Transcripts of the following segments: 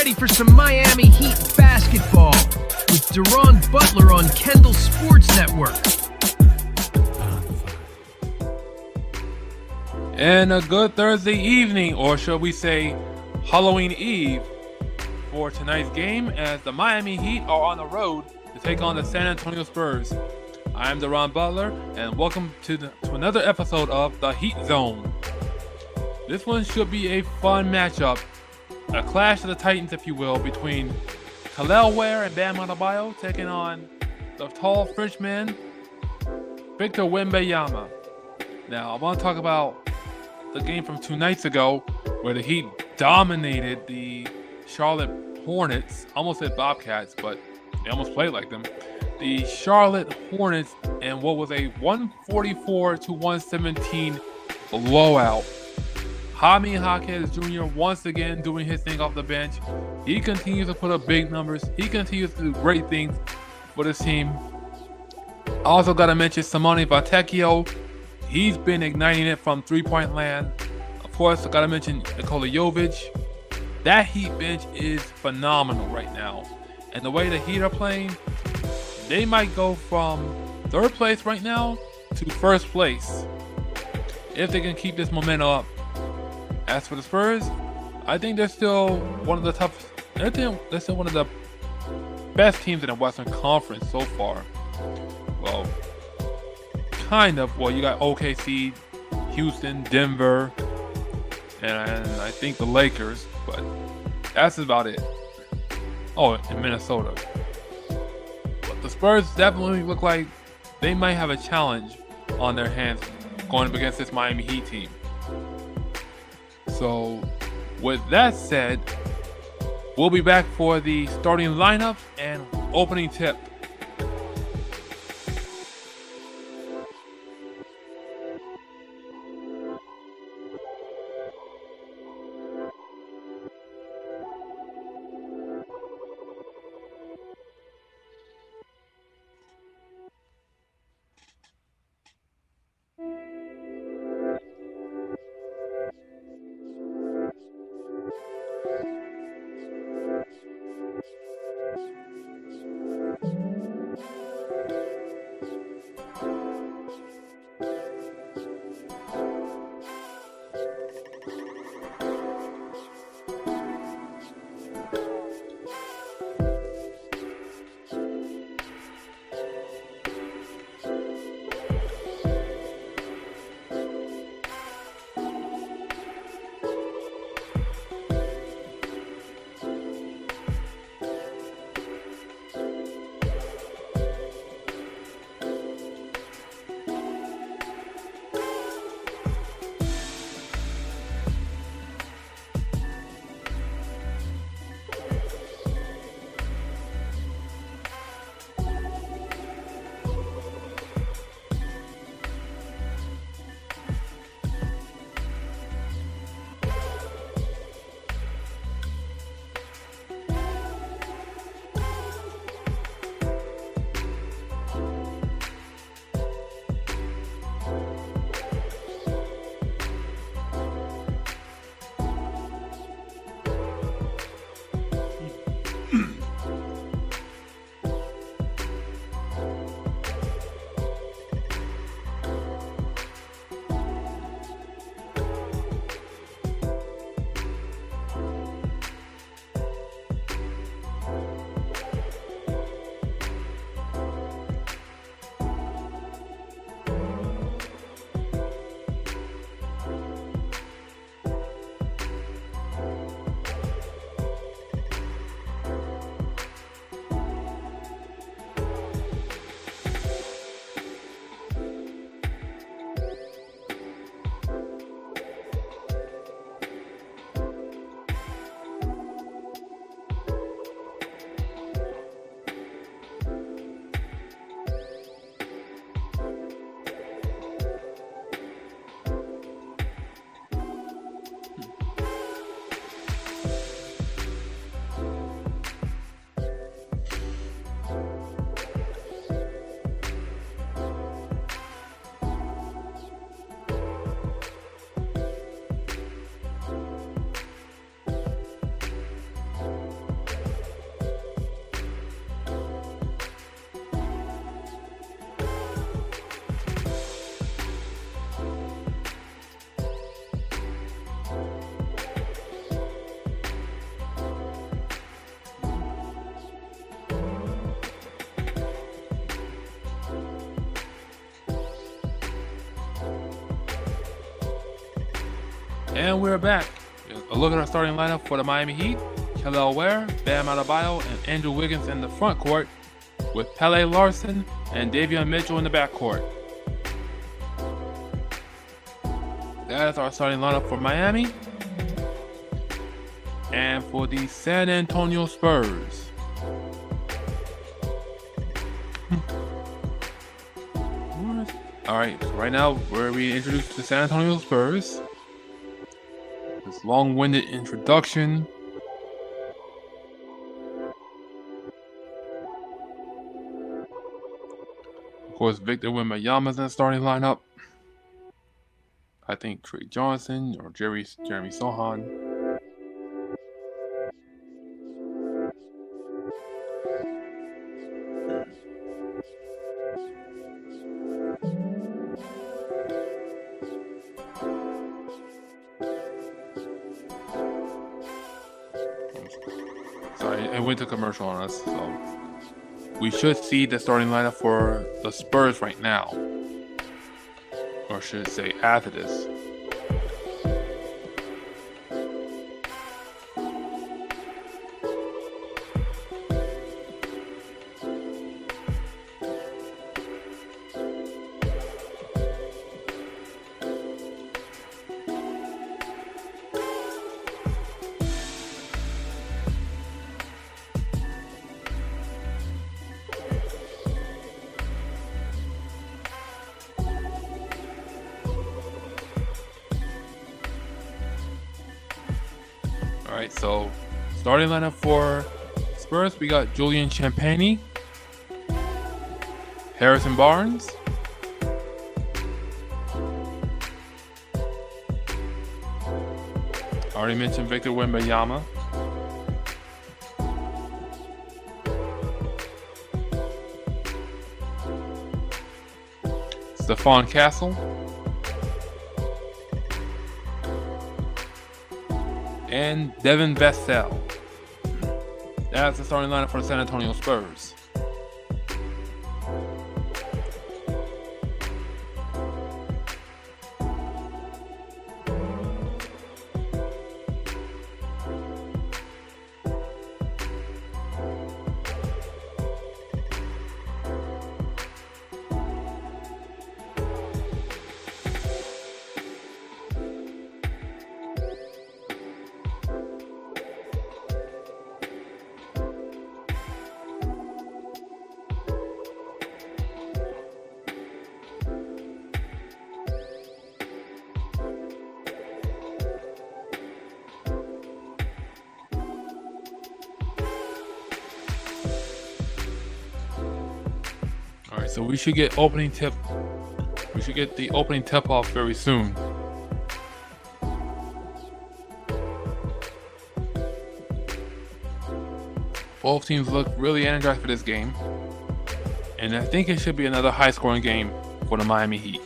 ready for some Miami Heat basketball with Deron Butler on Kendall Sports Network. And a good Thursday evening, or shall we say Halloween Eve, for tonight's game as the Miami Heat are on the road to take on the San Antonio Spurs. I am Deron Butler, and welcome to another episode of the Heat Zone. This one should be a fun matchup, a clash of the titans, if you will, between Kel'el Ware and Bam Adebayo taking on the tall Frenchman, Victor Wembanyama. Now, I want to talk about the game from 2 nights ago where the Heat dominated the Charlotte Hornets. Almost said Bobcats, but they almost played like them. The Charlotte Hornets and what was a 144-117 blowout. Jaime Jaquez Jr. once again doing his thing off the bench. He continues to put up big numbers. He continues to do great things for this team. Also got to mention Simone Fontecchio. He's been igniting it from three-point land. Of course, I got to mention Nikola Jovic. That Heat bench is phenomenal right now. And the way the Heat are playing, they might go from 3rd place right now to 1st place if they can keep this momentum up. As for the Spurs, I think they're still one of the toughest. I think they're still one of the best teams in the Western Conference so far. Well, kind of. Well, you got OKC, Houston, Denver, and I think the Lakers, but that's about it. Oh, and Minnesota. But the Spurs definitely look like they might have a challenge on their hands going up against this Miami Heat team. So, with that said, we'll be back for the starting lineup and opening tip. And we're back. A look at our starting lineup for the Miami Heat. Kelly Ware, Bam Adebayo, and Andrew Wiggins in the front court, with Pele Larson and Davion Mitchell in the backcourt. That is our starting lineup for Miami. And for the San Antonio Spurs. Alright, so right now we're reintroduced to the San Antonio Spurs. This long-winded introduction. Of course, Victor Wembanyama's in the starting lineup. I think Trey Johnson or Jeremy Sohan. Sorry, it went to commercial on us, so we should see the starting lineup for the Spurs right now. Or should I say after this. Alright, so starting lineup for Spurs, we got Julian Champagnie, Harrison Barnes, already mentioned Victor Wembanyama, Stephon Castle, and Devin Vassell. That's the starting lineup for the San Antonio Spurs. Alright, so we should get the opening tip off very soon. Both teams look really energized for this game, and I think it should be another high-scoring game for the Miami Heat.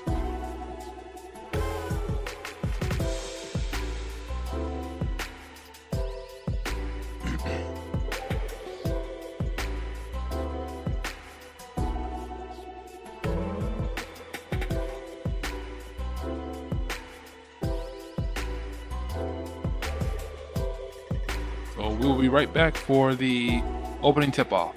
So we will be right back for the opening tip-off.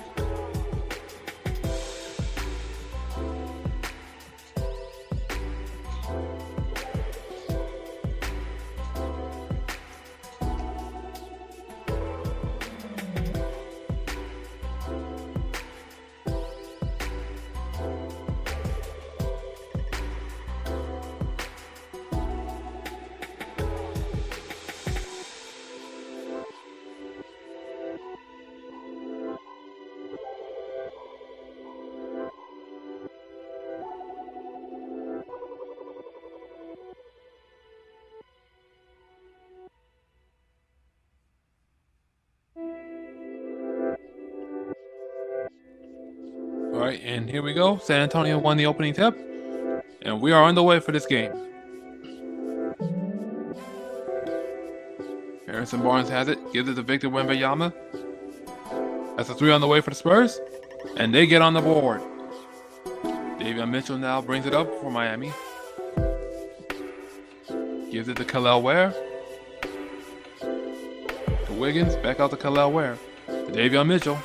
Alright, and here we go. San Antonio won the opening tip, and we are on the way for this game. Harrison Barnes has it, gives it to Victor Wembanyama. That's a three on the way for the Spurs, and they get on the board. Davion Mitchell now brings it up for Miami. Gives it to Kelly Ware. Wiggins, back out to Kel'el Ware. To Davion Mitchell.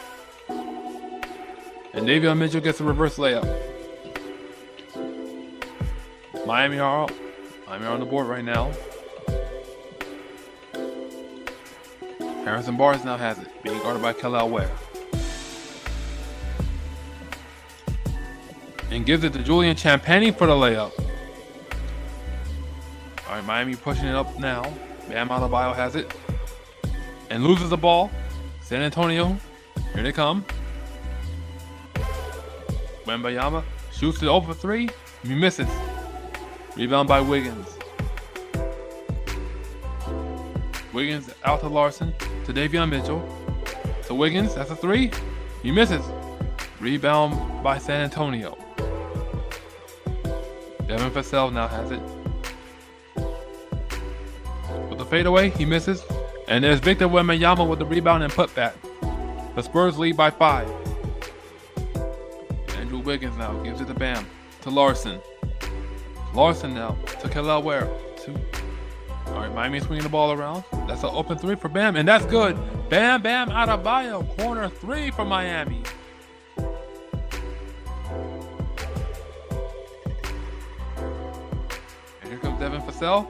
And Davion Mitchell gets a reverse layup. Miami are on the board right now. Harrison Barnes now has it, being guarded by Kel'el Ware. And gives it to Julian Champagnie for the layup. Alright, Miami pushing it up now. Bam Adebayo has it. And loses the ball. San Antonio, here they come. Wembanyama shoots it over 3. He misses. Rebound by Wiggins. Wiggins out to Larson. To Davion Mitchell. To Wiggins, that's a 3. He misses. Rebound by San Antonio. Devin Vassell now has it. With the fadeaway, he misses. And there's Victor Wembanyama with the rebound and putback. The Spurs lead by 5. Andrew Wiggins now gives it to Bam. To Larson. Larson now to Kel'el Ware. Alright, Miami swinging the ball around. That's an open 3 for Bam, and that's good. Bam Adebayo, corner 3 for Miami. And here comes Devin Vassell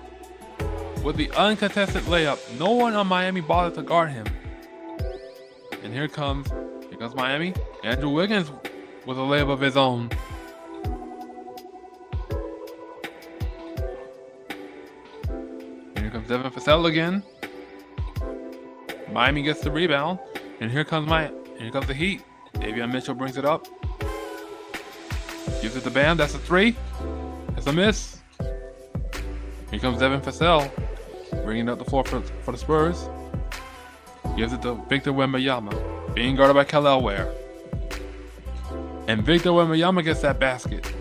with the uncontested layup. No one on Miami bothered to guard him. And here comes Miami. Andrew Wiggins with a layup of his own. And here comes Devin Vassell again. Miami gets the rebound. And here comes the Heat. Davion Mitchell brings it up. Gives it to Bam. That's a 3. That's a miss. Here comes Devin Vassell, bringing up the floor for the Spurs. Gives it to Victor Wembanyama, being guarded by Kel'el Ware. And Victor Wembanyama gets that basket.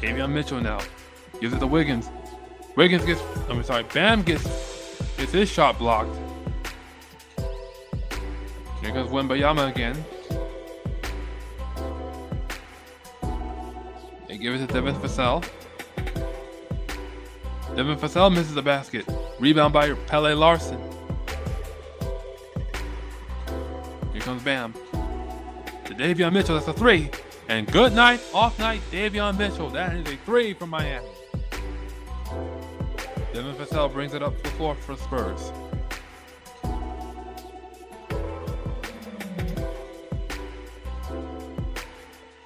Davion Mitchell now gives it to Wiggins. Bam gets his shot blocked. Here comes Wembanyama again. They give it to Devin Vassell. Devin Vassell misses the basket. Rebound by Pele Larson. Here comes Bam. To Davion Mitchell, that's a 3. And good night, off night, Davion Mitchell. That is a 3 from Miami. Devin Vassell brings it up to the floor for the Spurs.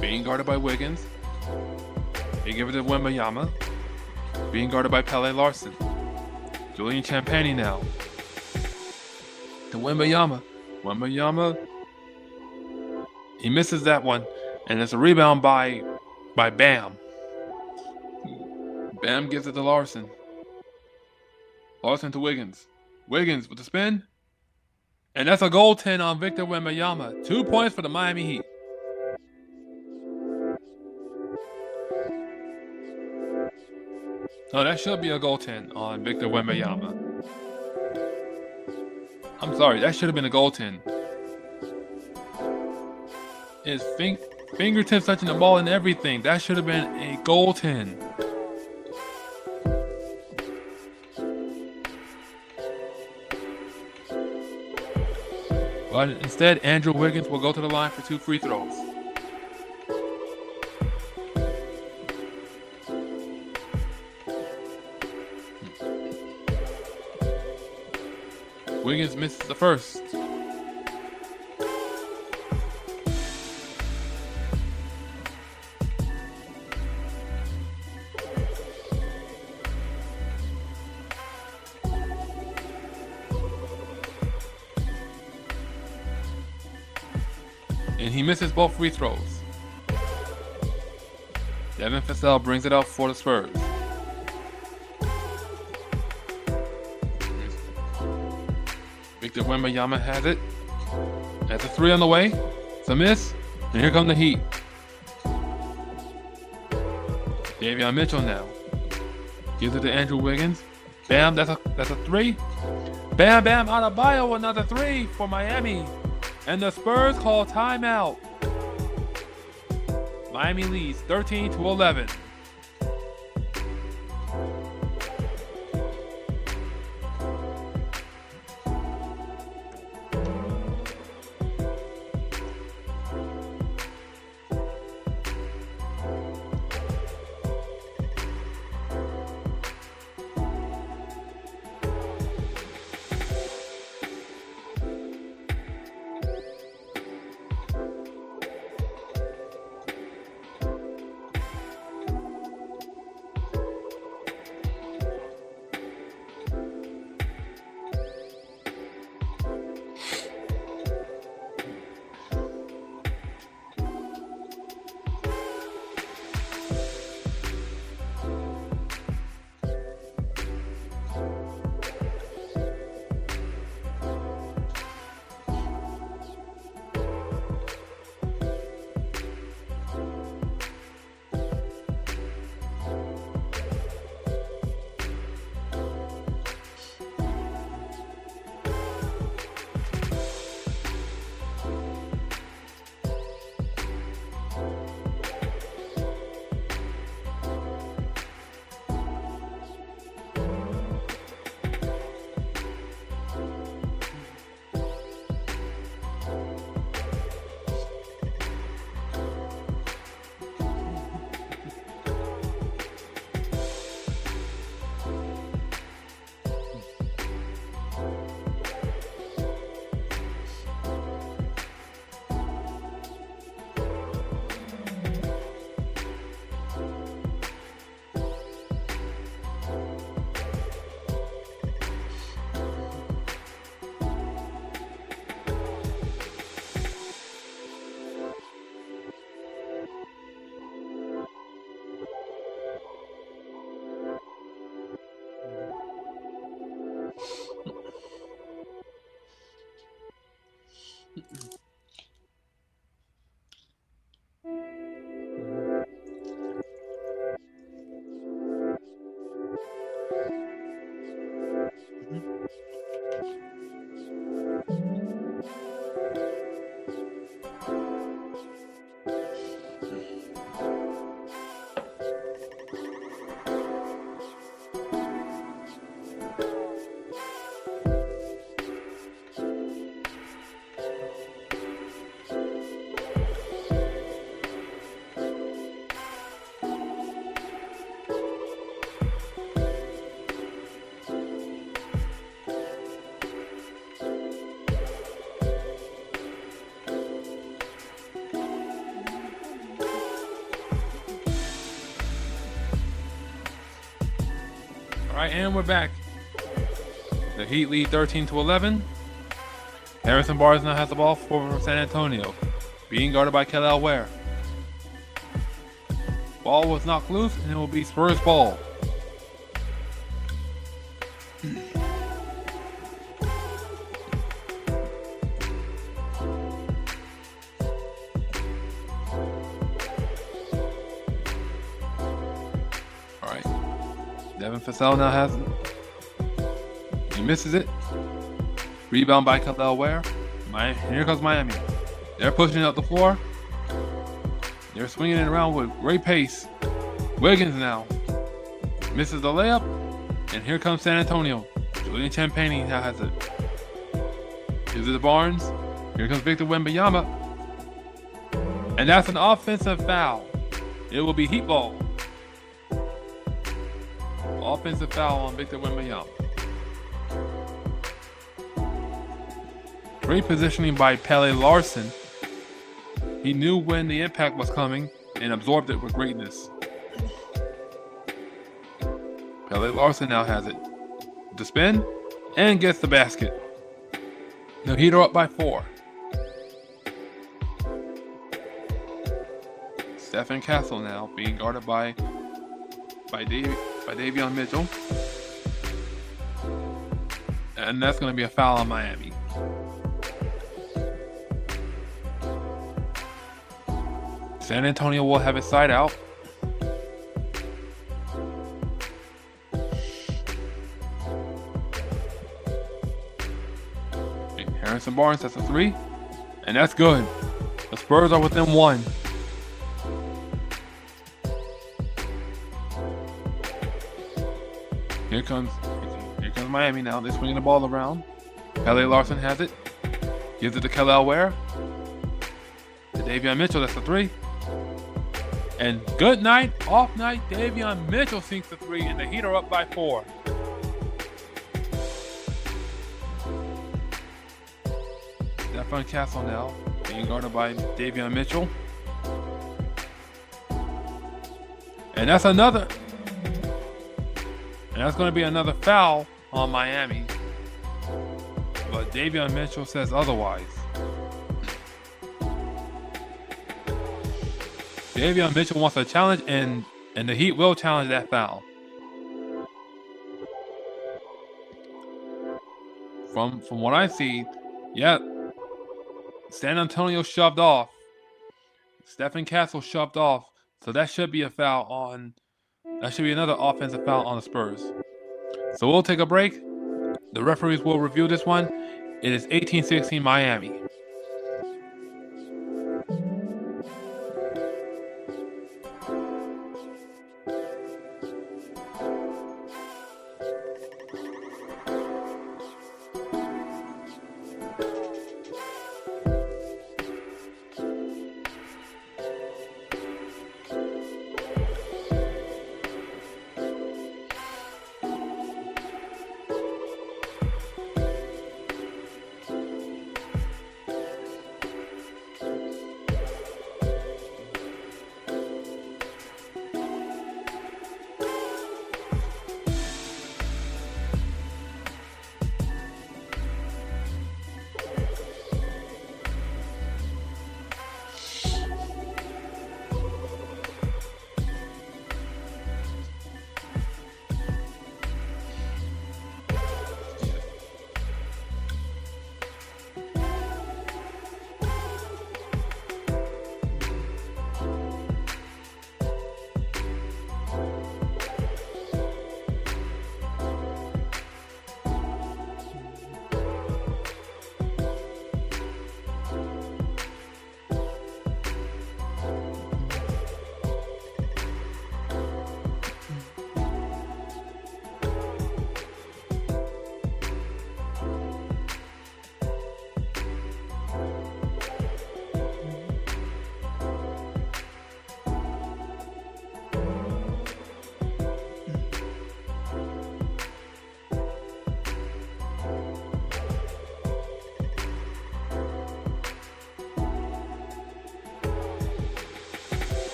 Being guarded by Wiggins. They give it to Wembanyama. Being guarded by Pele Larson. Julian Champagnie now. To Wembanyama. Wembanyama. He misses that one. And it's a rebound by Bam. Bam gives it to Larson. Larson to Wiggins. Wiggins with the spin. And that's a goaltend on Victor Wembanyama. 2 points for the Miami Heat. No, that should be a goaltend on Victor Wembanyama. I'm sorry, that should have been a goaltend. His fingertips touching the ball and everything. That should have been a goaltend. But instead, Andrew Wiggins will go to the line for 2 free throws. Wiggins misses the first. And he misses both free throws. Devin Vassell brings it out for the Spurs. Victor Wembanyama has it. That's a 3 on the way. It's a miss. And here come the Heat. Davion Mitchell now. Gives it to Andrew Wiggins. Bam, that's a 3. Bam Adebayo, another 3 for Miami. And the Spurs call timeout. Miami leads 13-11. All right, and we're back. The Heat lead 13-11. Harrison Barnes now has the ball for San Antonio, being guarded by Kelly Ware. Ball was knocked loose, and it will be Spurs ball. All right. Devin Vassell now has it. He misses it. Rebound by Kelly Ware. Here comes Miami. They're pushing up the floor. They're swinging it around with great pace. Wiggins now misses the layup, and here comes San Antonio. Julian Champagnie now has it. Gives it to Barnes. Here comes Victor Wembanyama, and that's an offensive foul. It will be Heat ball. Offensive foul on Victor Wembanyama. Great positioning by Pelle Larsson. He knew when the impact was coming and absorbed it with greatness. Pelle Larsson now has it. The spin and gets the basket. The Heat are up by 4. Stephen Castle now being guarded by Davion Mitchell. And that's going to be a foul on Miami. San Antonio will have it side out. Harrison Barnes, that's a 3. And that's good. The Spurs are within 1. Here comes Miami now. They're swinging the ball around. Pelle Larsson has it. Gives it to Kelly Ware. To Davion Mitchell, that's a 3. And good night, off night, Davion Mitchell sinks the 3, and the Heat are up by 4. Stephen Castle now being guarded by Davion Mitchell. And that's another. And that's going to be another foul on Miami. But Davion Mitchell says otherwise. Davion Mitchell wants a challenge, and the Heat will challenge that foul. From what I see, yeah, San Antonio shoved off. Stephen Castle shoved off. So that should be a foul on. That should be another offensive foul on the Spurs. So we'll take a break. The referees will review this one. It is 18-16 Miami.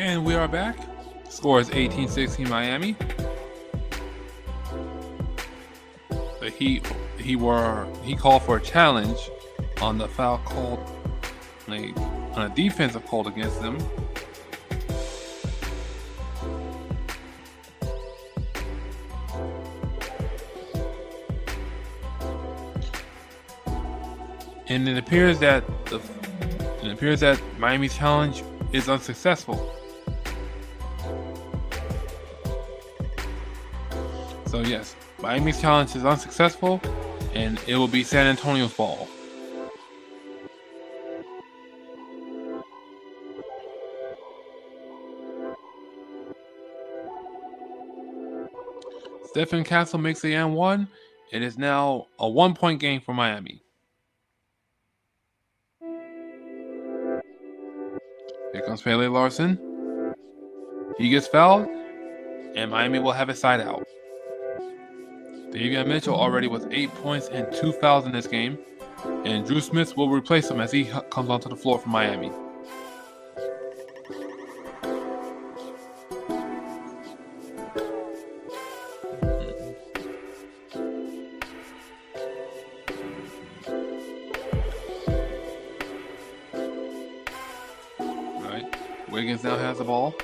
And we are back. Score is 18-16 Miami. The Heat he called for a challenge on the foul called on a defensive call against them. And it appears that Miami's challenge is unsuccessful. So yes, Miami's challenge is unsuccessful, and it will be San Antonio's ball. Stephen Castle makes the and-one. It is now a 1-point game for Miami. Here comes Pele Larson. He gets fouled, and Miami will have a side out. Davion Mitchell already with 8 points and 2 fouls in this game, and Drew Smith will replace him as he comes onto the floor for Miami. Wiggins now has the ball,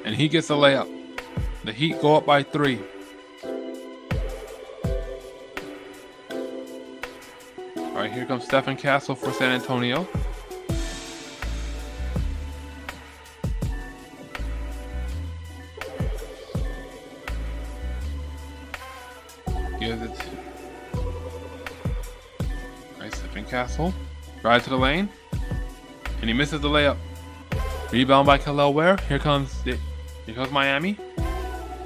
and he gets a layup. The Heat go up by 3. All right, here comes Stephen Castle for San Antonio. Gives it. Nice, Stephen Castle drives to the lane, and he misses the layup. Rebound by Kel'el Ware. Here comes Miami,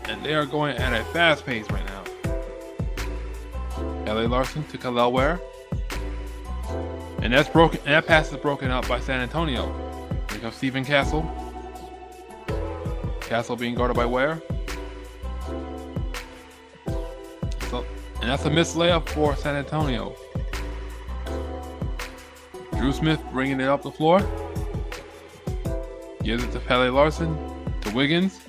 and they are going at a fast pace right now. Pele Larson to Kel'el Ware, and that's broken. And that pass is broken up by San Antonio. Here comes Stephen Castle. Castle being guarded by Ware. And that's a missed layup for San Antonio. Drew Smith bringing it up the floor. Gives it to Pele Larson, to Wiggins.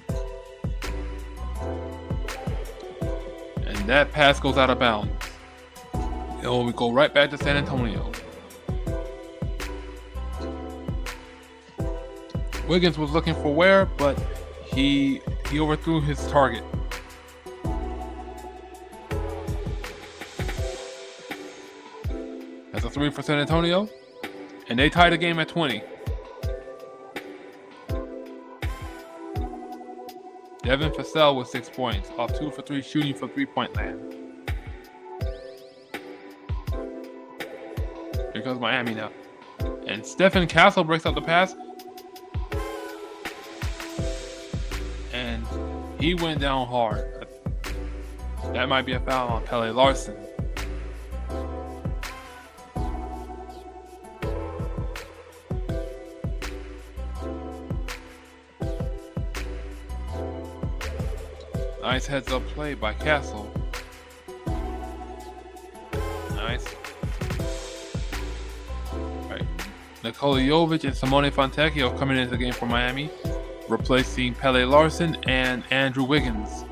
And that pass goes out of bounds. It will go right back to San Antonio. Wiggins was looking for Ware, but he overthrew his target. That's a 3 for San Antonio. And they tie the game at 20. Devin Vassell with 6 points, off 2 for 3 shooting for 3-point land. Here comes Miami now. And Stephen Castle breaks up the pass. And he went down hard. That might be a foul on Pele Larson. Nice heads-up play by Castle. Nice. Right. Nikola Jovic and Simone Fontecchio coming into the game for Miami, replacing Pele Larson and Andrew Wiggins.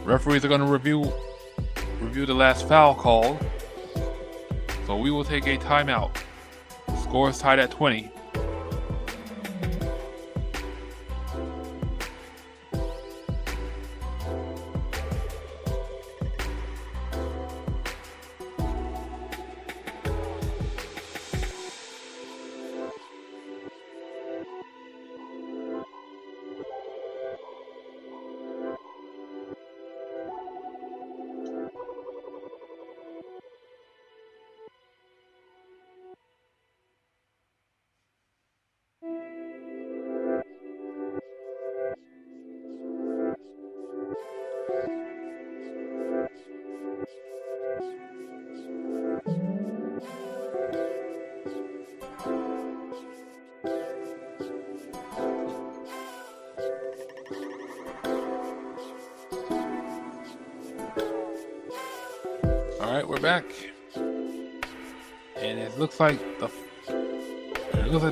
Referees are going to review the last foul call, so we will take a timeout. Score is tied at 20. we're back, and it looks like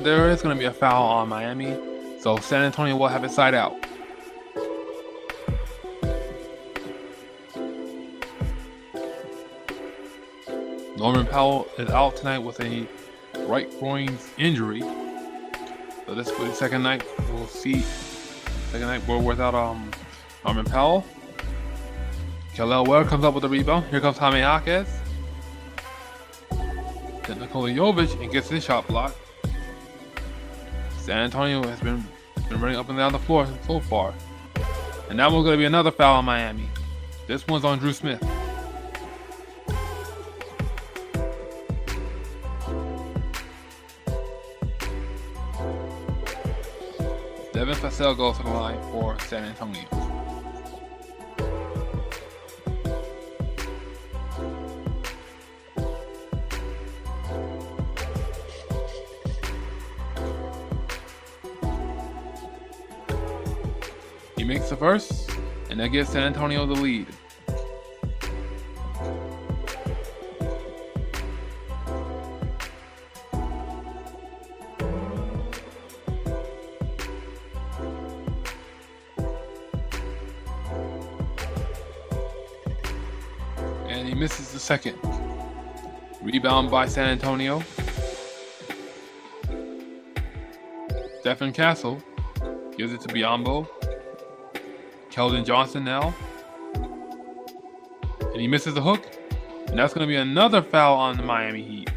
there is going to be a foul on Miami, so San Antonio will have it side out. Norman Powell is out tonight with a right groin injury, so this will be the second night we'll see. Second night we're without Norman Powell. Kel'el Ware comes up with the rebound. Here comes Jaime Jaquez. Then Nikola Jovic and gets his shot blocked. San Antonio has been running up and down the floor so far. And now we're going to be another foul on Miami. This one's on Drew Smith. Devin Vassell goes to the line for San Antonio. He makes the first, and that gives San Antonio the lead. And he misses the second. Rebound by San Antonio. Stephen Castle gives it to Biyombo. Keldon Johnson now. And he misses the hook. And that's going to be another foul on the Miami Heat.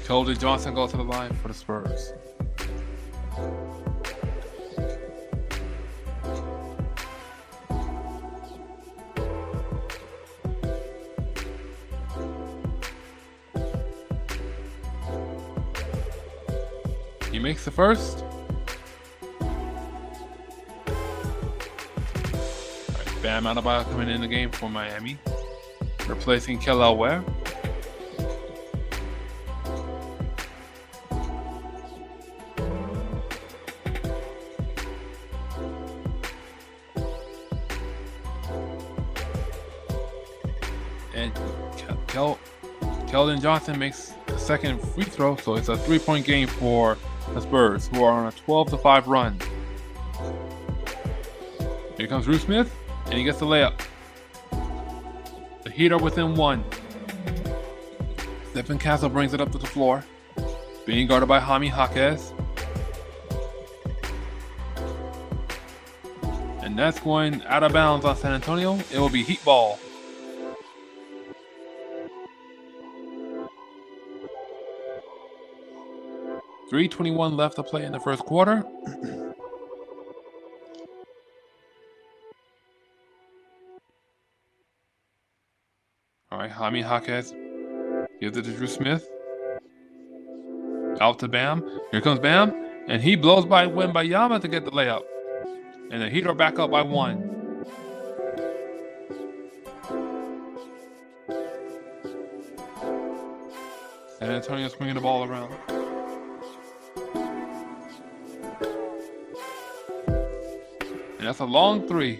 Keldon Johnson goes to the line for the Spurs. He makes the first. Alright, Bam Adebayo coming in the game for Miami, replacing Kel'el Ware. And Keldon Johnson makes the second free throw, so it's a 3-point game for the Spurs, who are on a 12-5 run. Here comes Drew Smith, and he gets the layup. The Heat are within one. Stephen Castle brings it up to the floor, being guarded by Jaime Jaquez. And that's going out of bounds on San Antonio. It will be Heat ball. .321 left to play in the first quarter. All right, Jaime Jaquez gives it to Drew Smith. Out to Bam. Here comes Bam. And he blows by Wembanyama to get the layup. And the Heat are back up by 1. San Antonio swinging the ball around. And that's a long 3.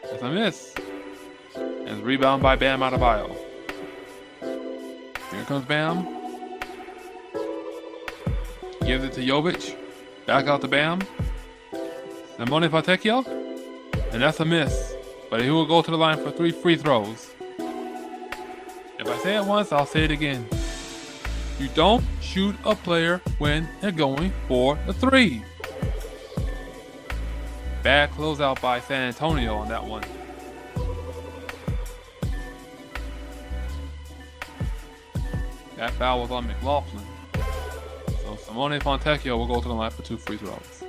That's a miss. And it's rebound by Bam Adebayo. Here comes Bam. Gives it to Jovic. Back out to Bam. Simone Fontecchio. And that's a miss. But he will go to the line for 3 free throws. If I say it once, I'll say it again. You don't shoot a player when they're going for the 3. Bad closeout by San Antonio on that one. That foul was on McLaughlin. So Simone Fontecchio will go to the line for 2 free throws.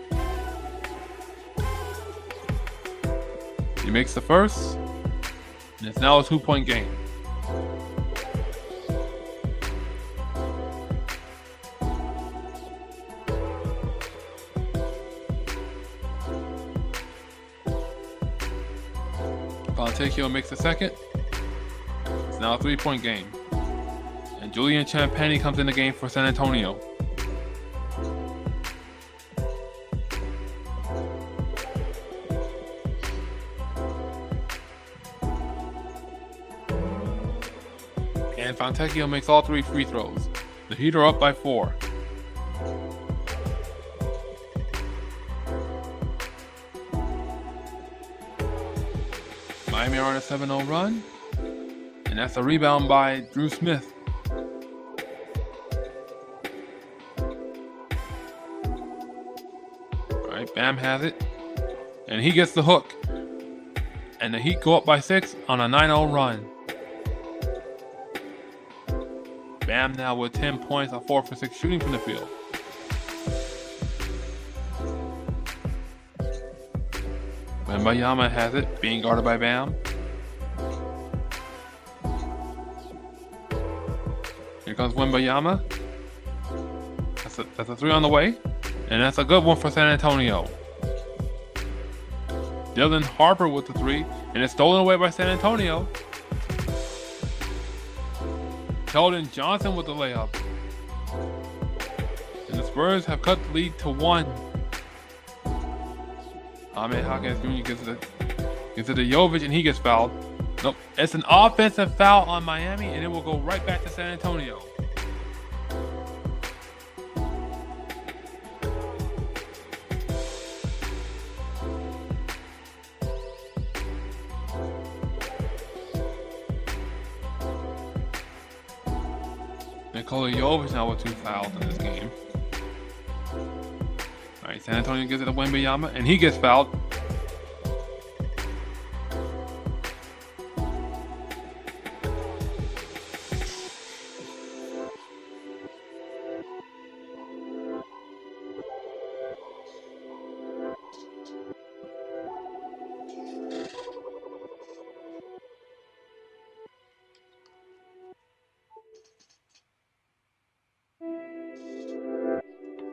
He makes the first, and it's now a 2-point game. Fontecchio makes the second. It's now a 3-point game. And Julian Champagnie comes in the game for San Antonio. And Fontecchio makes all 3 free throws. The Heat are up by 4. Miami are on a 7-0 run. And that's a rebound by Drew Smith. Alright, Bam has it. And he gets the hook. And the Heat go up by 6 on a 9-0 run. Bam now with 10 points on 4 for 6 shooting from the field. Wembanyama has it, being guarded by Bam. Here comes Wembanyama. That's a 3 on the way. And that's a good one for San Antonio. Dylan Harper with the 3. And it's stolen away by San Antonio. Keldon Johnson with the layup. And the Spurs have cut the lead to 1. Ahmed Hawkins Jr. gives it to Jovic and he gets fouled. Nope, it's an offensive foul on Miami and it will go right back to San Antonio. Nikola Jovic now with 2 fouls in this game. Alright, San Antonio gives it to Wembanyama and he gets fouled.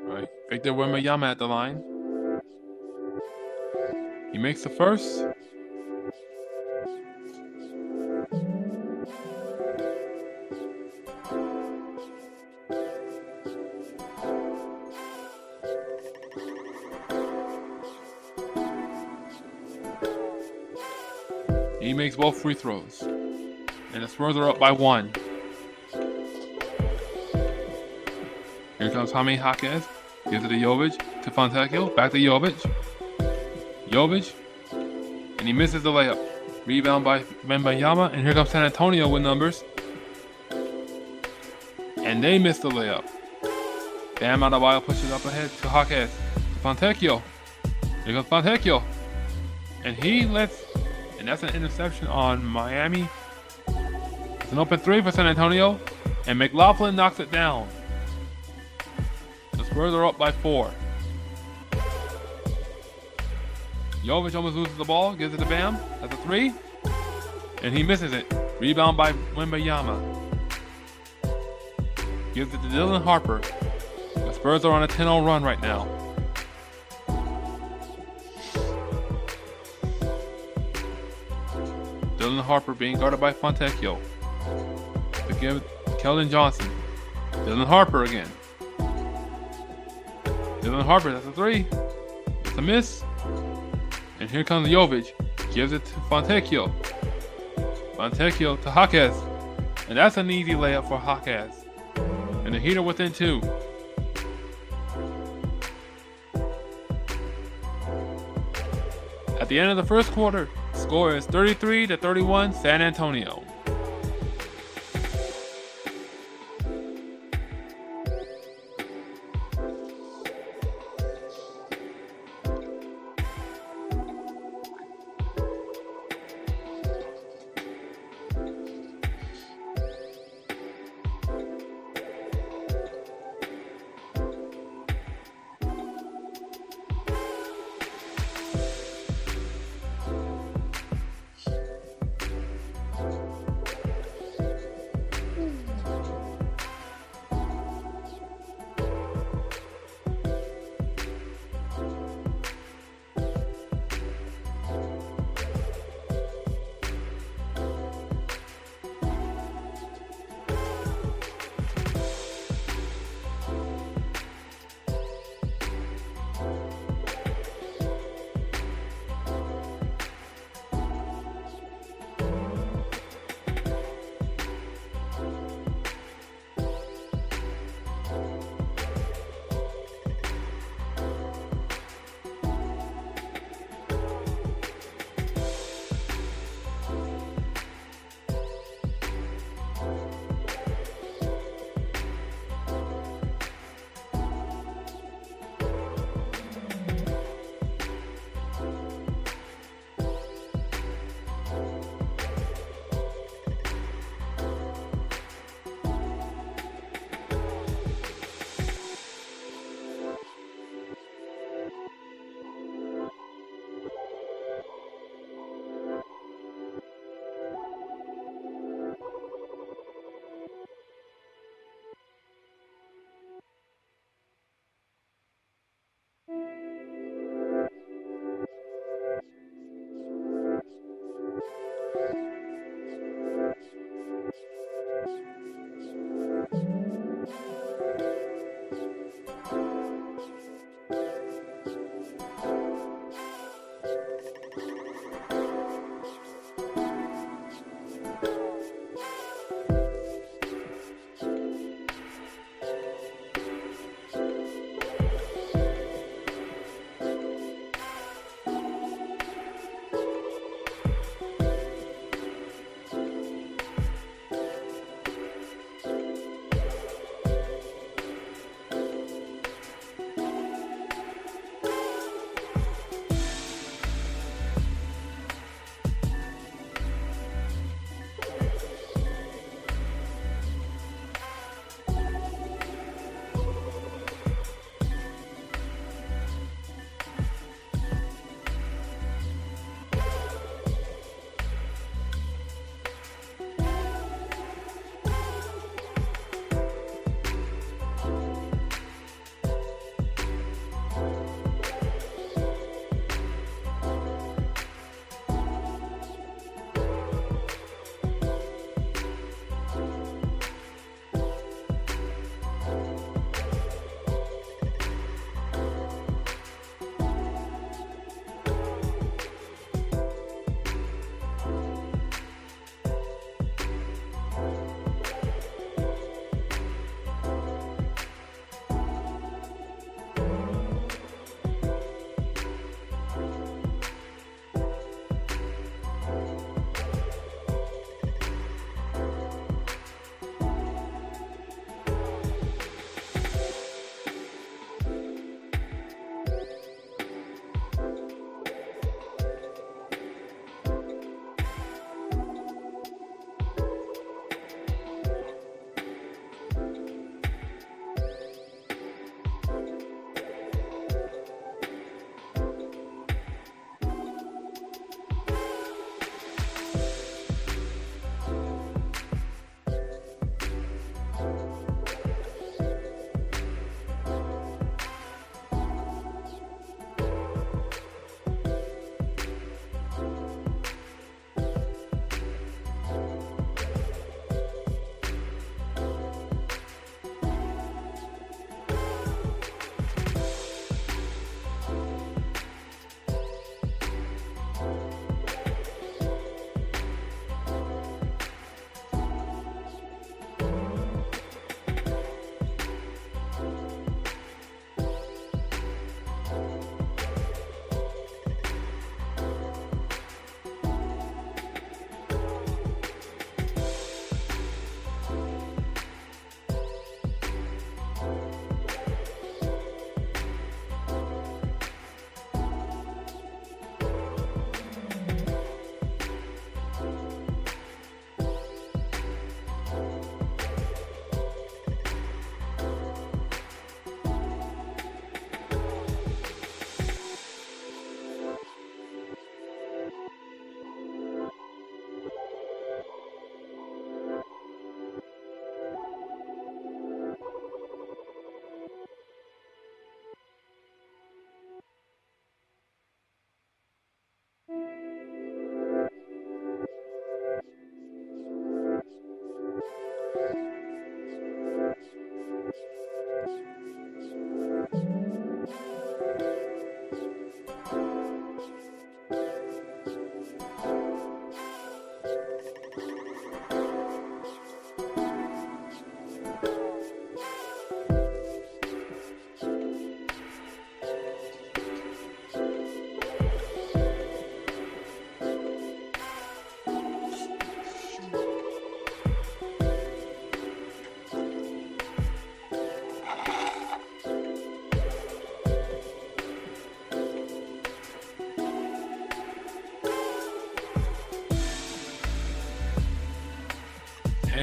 Right, Victor Wembanyama at the line. He makes the first. He makes both free throws. And the Spurs are up by 1. Here comes Jaime Jaquez. Gives it to Jovic, to Fontecchio, back to Jovic. Jovic, and he misses the layup. Rebound by Wembanyama, and here comes San Antonio with numbers. And they miss the layup. Bam Adebayo pushes up ahead to Jaquez, to Fontecchio. Here comes Fontecchio. And and that's an interception on Miami. It's an open 3 for San Antonio, and McLaughlin knocks it down. The Spurs are up by 4. Jovic almost loses the ball, gives it to Bam. That's a 3. And he misses it. Rebound by Wembanyama. Gives it to Dylan Harper. The Spurs are on a 10-0 run right now. Dylan Harper being guarded by Fontecchio. To give Keldon Johnson. Dylan Harper again. Dylan Harper, that's a 3. It's a miss. And here comes Jovic. Gives it to Fontecchio. Fontecchio to Jaquez. And that's an easy layup for Jaquez. And the Heat are within 2. At the end of the first quarter, score is 33-31 San Antonio.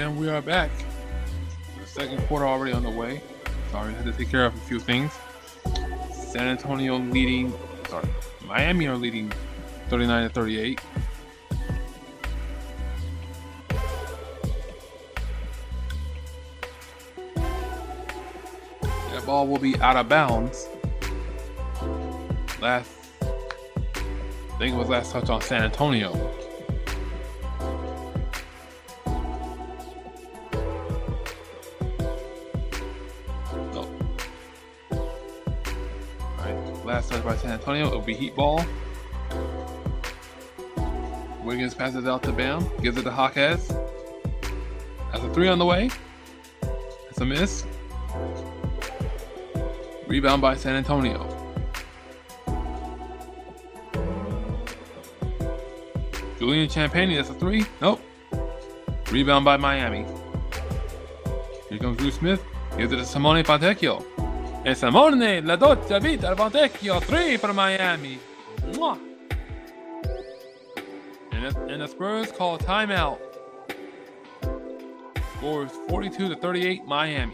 And we are back. The second quarter already on the way. Sorry, I had to take care of a few things. Miami are leading 39-38. That ball will be out of bounds. I think it was last touch on San Antonio. Last touch by San Antonio, it'll be heat ball. Wiggins passes out to Bam, gives it to Hawkes. Has a three on the way. It's a miss. Rebound by San Antonio. Julian Champagnie, that's a three. Nope. Rebound by Miami. Here comes Drew Smith, gives it to Simone Fontecchio. E Simone, la doccia vita al Fontecchio, three for Miami. Mwah. And the Spurs call timeout. Score is 42-38 Miami.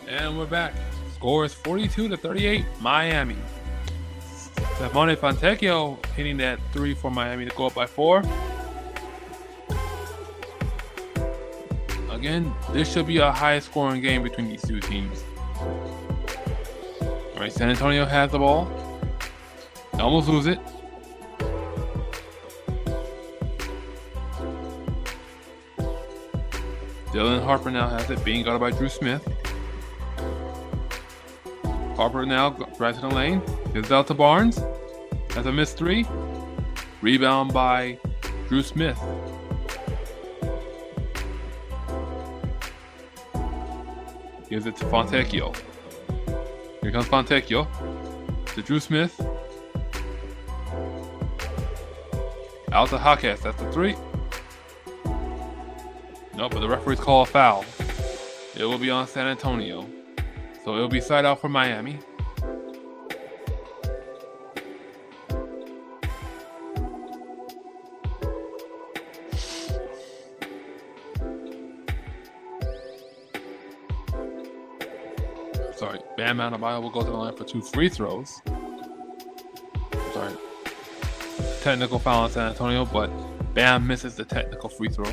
And we're back. Score is 42-38 Miami. Simone Fontecchio hitting that three for Miami to go up by 4. Again, this should be a high scoring game between these two teams. Alright, San Antonio has the ball. They almost lose it. Dylan Harper now has it, being guarded by Drew Smith. Harper now drives to the lane, gives it out to Barnes. Has a missed three. Rebound by Drew Smith. Gives it to Fontecchio. Here comes Fontecchio. To Drew Smith. Out to Hawkes. That's the three. No, but the referees call a foul. It will be on San Antonio. So it will be side out for Miami. Sorry, Bam Adebayo will go to the line for 2 free throws. Sorry. Technical foul on San Antonio, but Bam misses the technical free throw.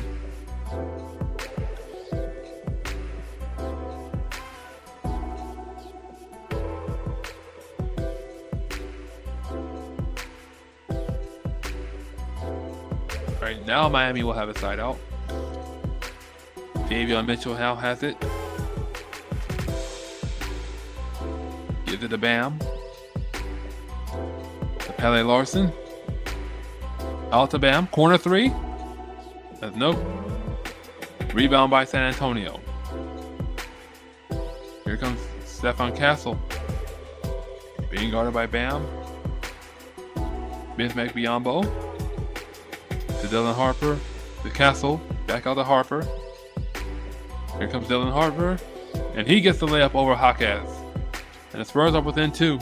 Alright, now Miami will have a side out. Davion Mitchell now has it. Gives it to Bam. To Pele Larson. Out to Bam. Corner 3. Nope. Rebound by San Antonio. Here comes Stefan Castle. Being guarded by Bam. Bismack Biyombo. To Dylan Harper. To Castle. Back out to Harper. Here comes Dylan Harper. And he gets the layup over Jaquez. And the Spurs are within 2.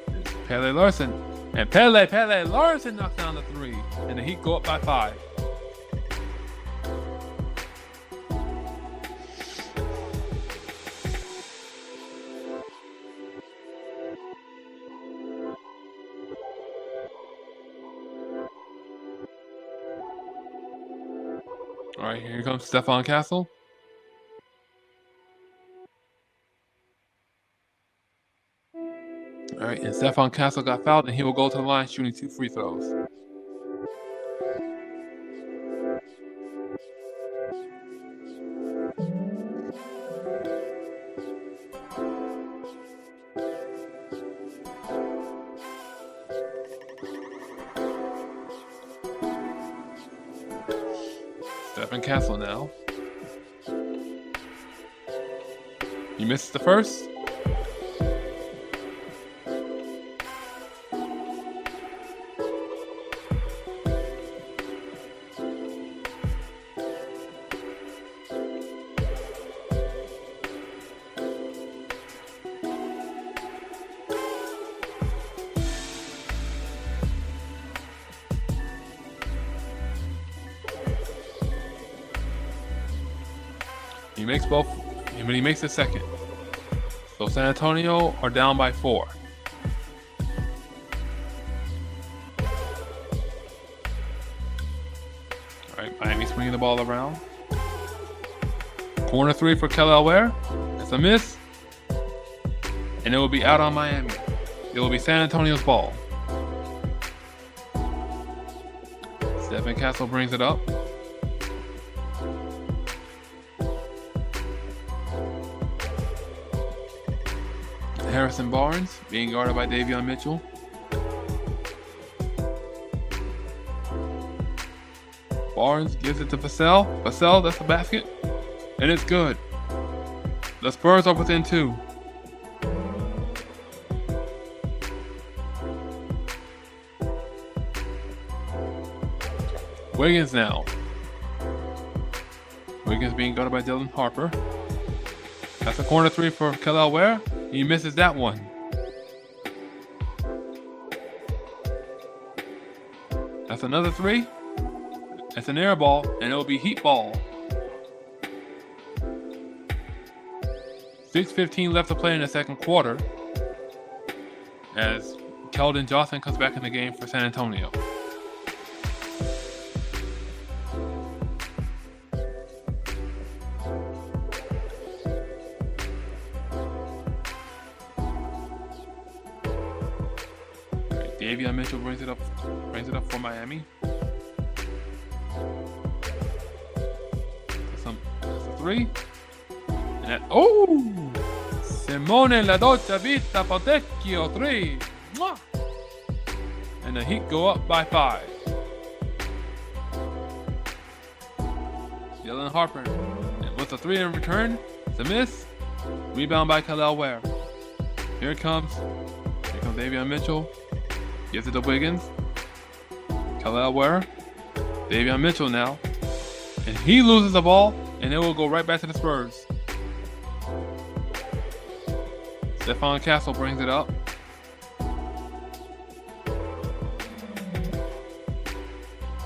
It's Pele Larson. And Pele Larson knocks down the 3. And the Heat go up by 5. Alright, here comes Stefan Castle. Alright, and Stefan Castle got fouled, and he will go to the line shooting 2 free throws. Stefan Castle now. He misses the first. He makes both, but he makes the second. So San Antonio are down by 4. Alright, Miami swinging the ball around. Corner 3 for Kelly Ware. It's a miss. And it will be out on Miami. It will be San Antonio's ball. Stephen Castle brings it up. Harrison Barnes being guarded by Davion Mitchell. Barnes gives it to Vassell. Vassell, that's the basket. And it's good. The Spurs are within 2. Wiggins now. Wiggins being guarded by Dylan Harper. That's a corner 3 for Kelly Ware. He misses that one. That's another 3. That's an air ball, and it'll be Heat ball. 6:15 left to play in the second quarter as Keldon Johnson comes back in the game for San Antonio. Davion Mitchell brings it up for Miami. That's a 3. And that, Simone La Dolce Vita Potecchio 3. Mwah! And the Heat go up by 5. Dylan Harper with a 3 in return. It's a miss. Rebound by Kelly Ware. Here comes Davion Mitchell. Gives it to Wiggins. Kelly Ware. Davion Mitchell now. And he loses the ball, and it will go right back to the Spurs. Stefan Castle brings it up.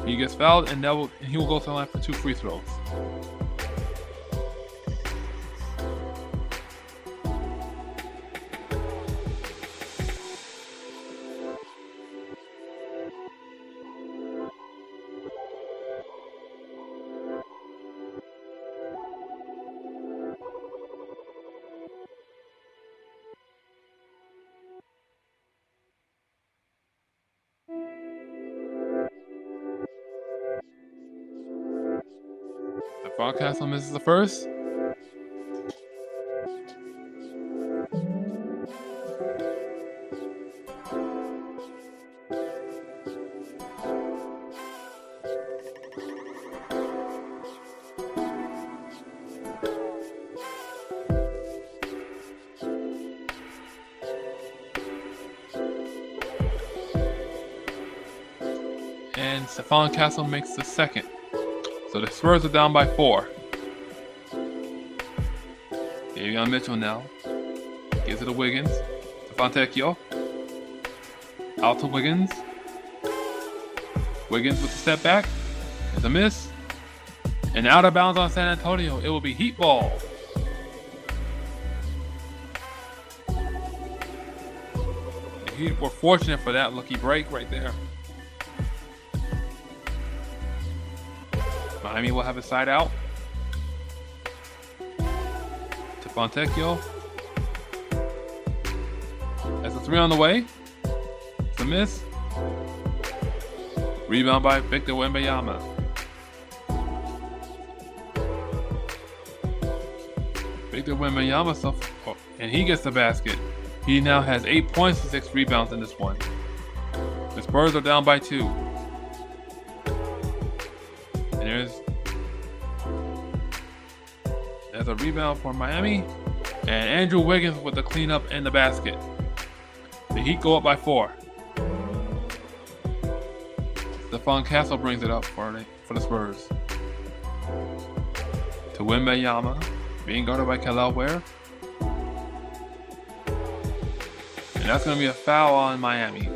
He gets fouled, and he will go to the line for 2 free throws. Stephon Castle misses the first. And Stephon Castle makes the second. So the Spurs are down by 4. Davion Mitchell now gives it to Wiggins. Fontecchio. Out to Wiggins. Wiggins with the step back. It's a miss. And out of bounds on San Antonio. It will be Heat ball. The Heat were fortunate for that lucky break right there. Miami will have a side out. To Fontecchio. That's a 3 on the way. It's a miss. Rebound by Victor Wembanyama. Victor Wembanyama, and he gets the basket. He now has 8 points and 6 rebounds in this one. The Spurs are down by 2. And there's a rebound for Miami. And Andrew Wiggins with the cleanup and the basket. The Heat go up by 4. Stephon Castle brings it up for the Spurs. To Wembanyama, being guarded by Kel'el Ware. And that's going to be a foul on Miami.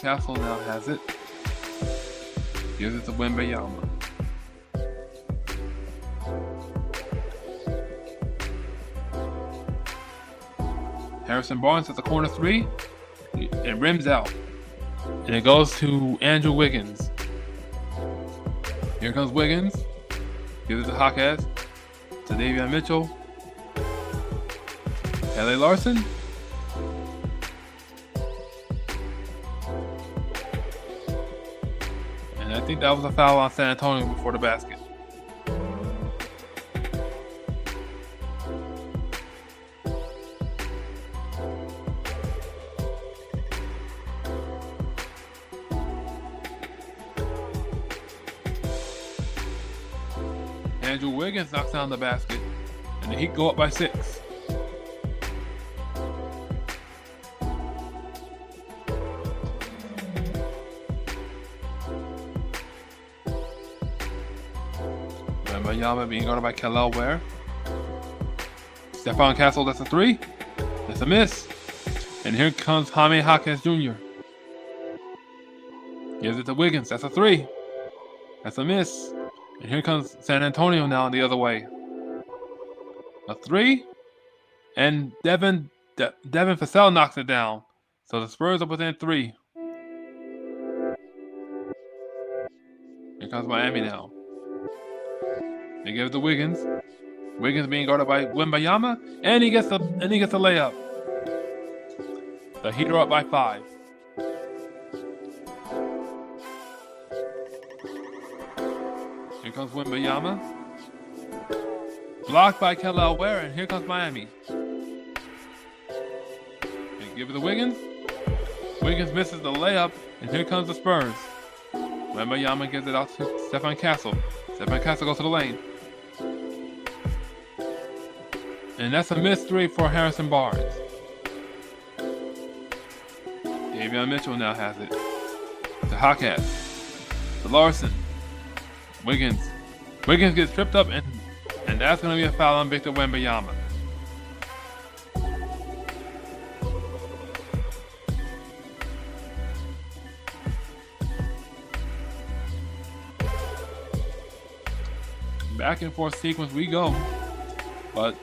Castle now has it. Gives it to Wembanyama. Harrison Barnes at the corner 3. It rims out. And it goes to Andrew Wiggins. Here comes Wiggins. Gives it to Hawkes. To Davion Mitchell. L.A. Larson. I think that was a foul on San Antonio before the basket. Andrew Wiggins knocks down the basket, and the Heat go up by 6. Wembanyama being guarded by Kel'el Ware. Stephon Castle, that's a 3. That's a miss. And here comes Jaime Hawkins Jr. Gives it to Wiggins. That's a 3. That's a miss. And here comes San Antonio now the other way. A 3. And Devin Vassell knocks it down. So the Spurs are within 3. Here comes Miami now. They give it to Wiggins. Wiggins being guarded by Wembanyama, and he gets the layup. The Heat are up by 5. Here comes Wembanyama. Blocked by Kel'el Ware, and here comes Miami. They give it to Wiggins. Wiggins misses the layup, and here comes the Spurs. Wembanyama gives it out to Stephon Castle. Stephon Castle goes to the lane. And that's a missed 3 for Harrison Barnes. Davion Mitchell now has it. To Hawkes. To Larson. Wiggins. Wiggins gets tripped up, and that's going to be a foul on Victor Wembanyama. Back and forth sequence we go, but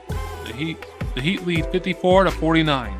the Heat lead 54-49.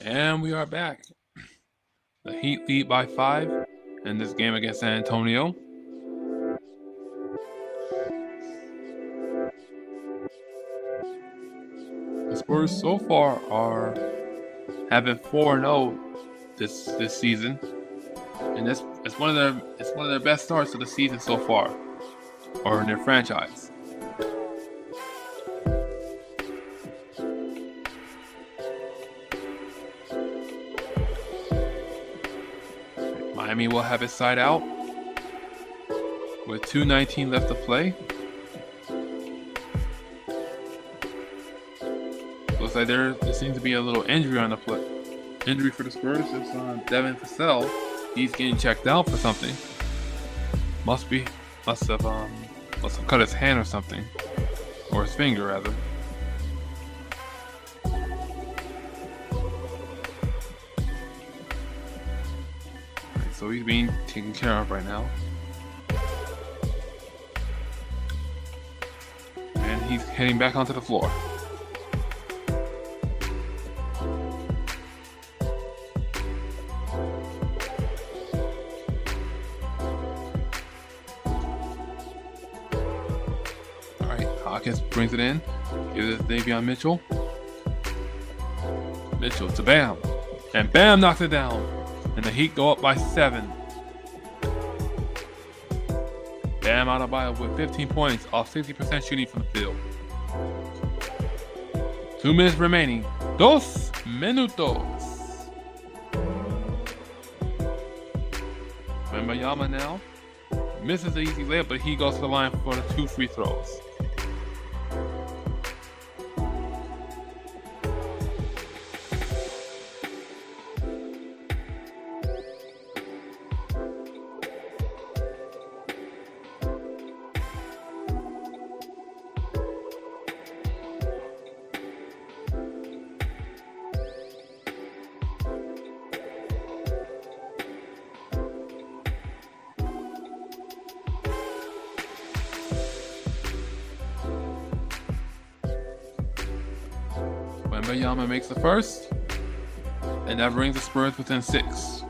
And we are back. The Heat lead by 5 in this game against San Antonio. The Spurs so far have been 4-0 this season, and it's one of their best starts of the season so far, or in their franchise. Miami will have it side out with 2:19 left to play. Looks like there seems to be a little injury on the play. Injury for the Spurs is on Devin Vassell. He's getting checked out for something. Must have cut his hand or something, or his finger rather. So he's being taken care of right now. And he's heading back onto the floor. Alright, Hawkins brings it in. Gives it to Davion Mitchell. Mitchell to Bam. And Bam knocks it down. And the Heat go up by 7. Bam Adebayo with 15 points off 60% shooting from the field. 2 minutes remaining. 2 minutos. Wembanyama now misses the easy layup, but he goes to the line for the 2 free throws. Wembanyama makes the first, and that brings the Spurs within 6.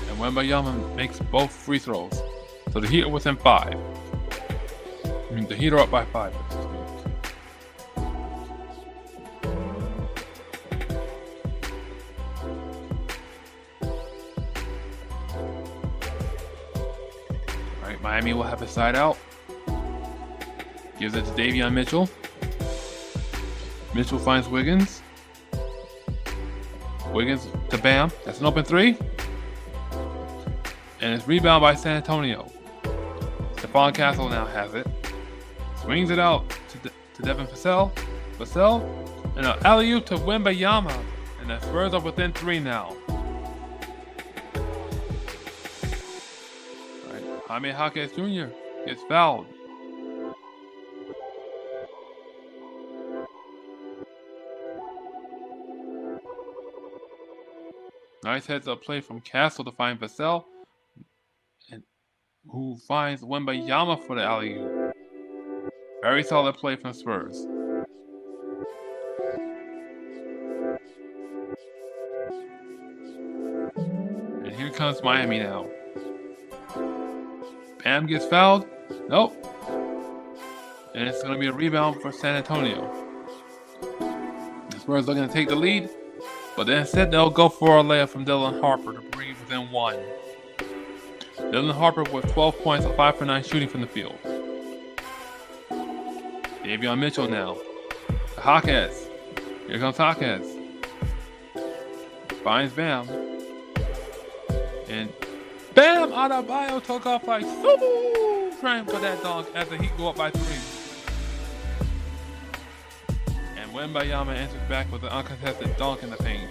And Wembanyama makes both free throws, so the Heat are within 5. I mean, the Heat are up by 5. Miami will have a side out. Gives it to Davion Mitchell. Mitchell finds Wiggins. Wiggins to Bam. That's an open 3. And it's rebounded by San Antonio. Stephon Castle now has it. Swings it out to Devin Vassell. Vassell. And an alley-oop to Wembanyama. And the Spurs are within 3 now. Jaime Jaquez Jr. gets fouled. Nice heads-up play from Castle to find Vassell, and who finds Wembanyama for the alley-oop. Very solid play from the Spurs. And here comes Miami now. Bam gets fouled. Nope. And it's going to be a rebound for San Antonio. The Spurs looking to take the lead, but instead they'll go for a layup from Dylan Harper to bring it within 1. Dylan Harper with 12 points of 5 for 9 shooting from the field. Davion Mitchell now. Jaquez. Here comes Jaquez. Finds Bam. And Bam Adebayo took off like trying for that dunk as the Heat go up by 3. And Wembanyama enters back with an uncontested dunk in the paint.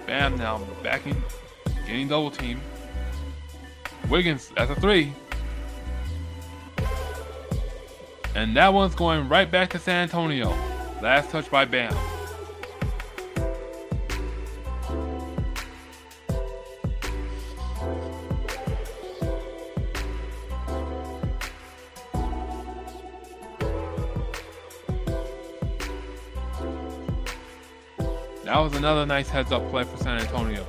Bam now backing, getting double team. Wiggins, that's a 3. And that one's going right back to San Antonio. Last touch by Bam. That was another nice heads-up play for San Antonio.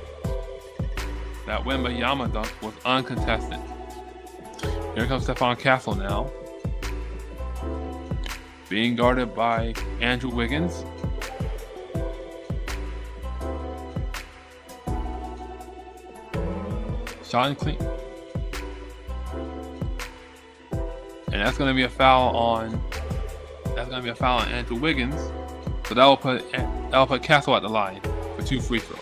That Wembayama dunk was uncontested. Here comes Stephon Castle now. Being guarded by Andrew Wiggins. Shot and clean. And that's going to be a foul on Andrew Wiggins. So that will put Castle at the line for 2 free throws.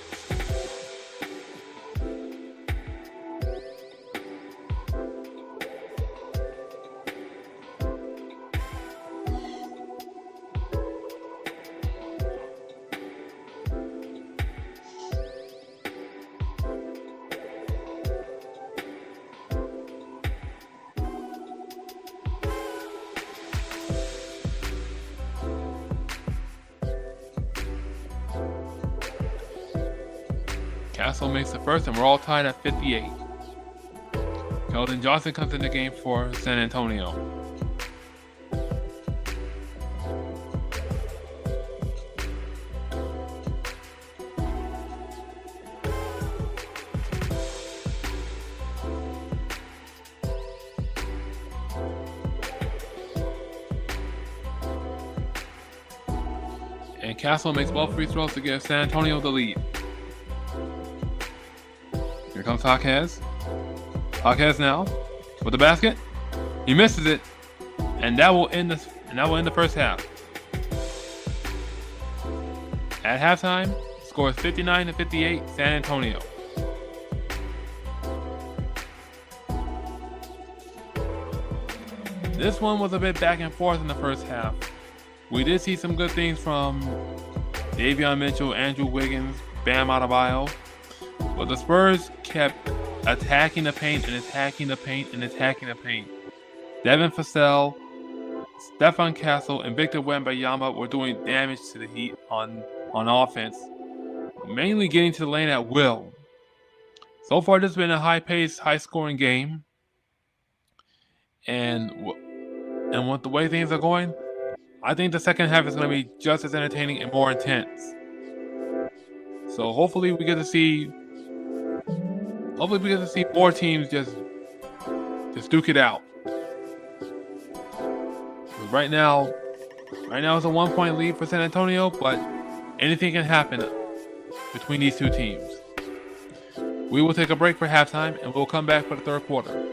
Castle makes the first, and we're all tied at 58. Keldon Johnson comes in the game for San Antonio. And Castle makes both free throws to give San Antonio the lead. Here comes Jaquez. Jaquez now with the basket. He misses it, and that will end the first half. At halftime, score is 59-58, San Antonio. This one was a bit back and forth in the first half. We did see some good things from Davion Mitchell, Andrew Wiggins, Bam Adebayo. But the Spurs kept attacking the paint and attacking the paint and attacking the paint. Devin Vassell, Stephon Castle, and Victor Wembanyama were doing damage to the Heat on offense, mainly getting to the lane at will. So far, this has been a high-paced, high-scoring game. And with the way things are going, I think the second half is going to be just as entertaining and more intense. So hopefully we get to see more teams just duke it out. Right now it's a 1-point lead for San Antonio, but anything can happen between these two teams. We will take a break for halftime, and we'll come back for the third quarter.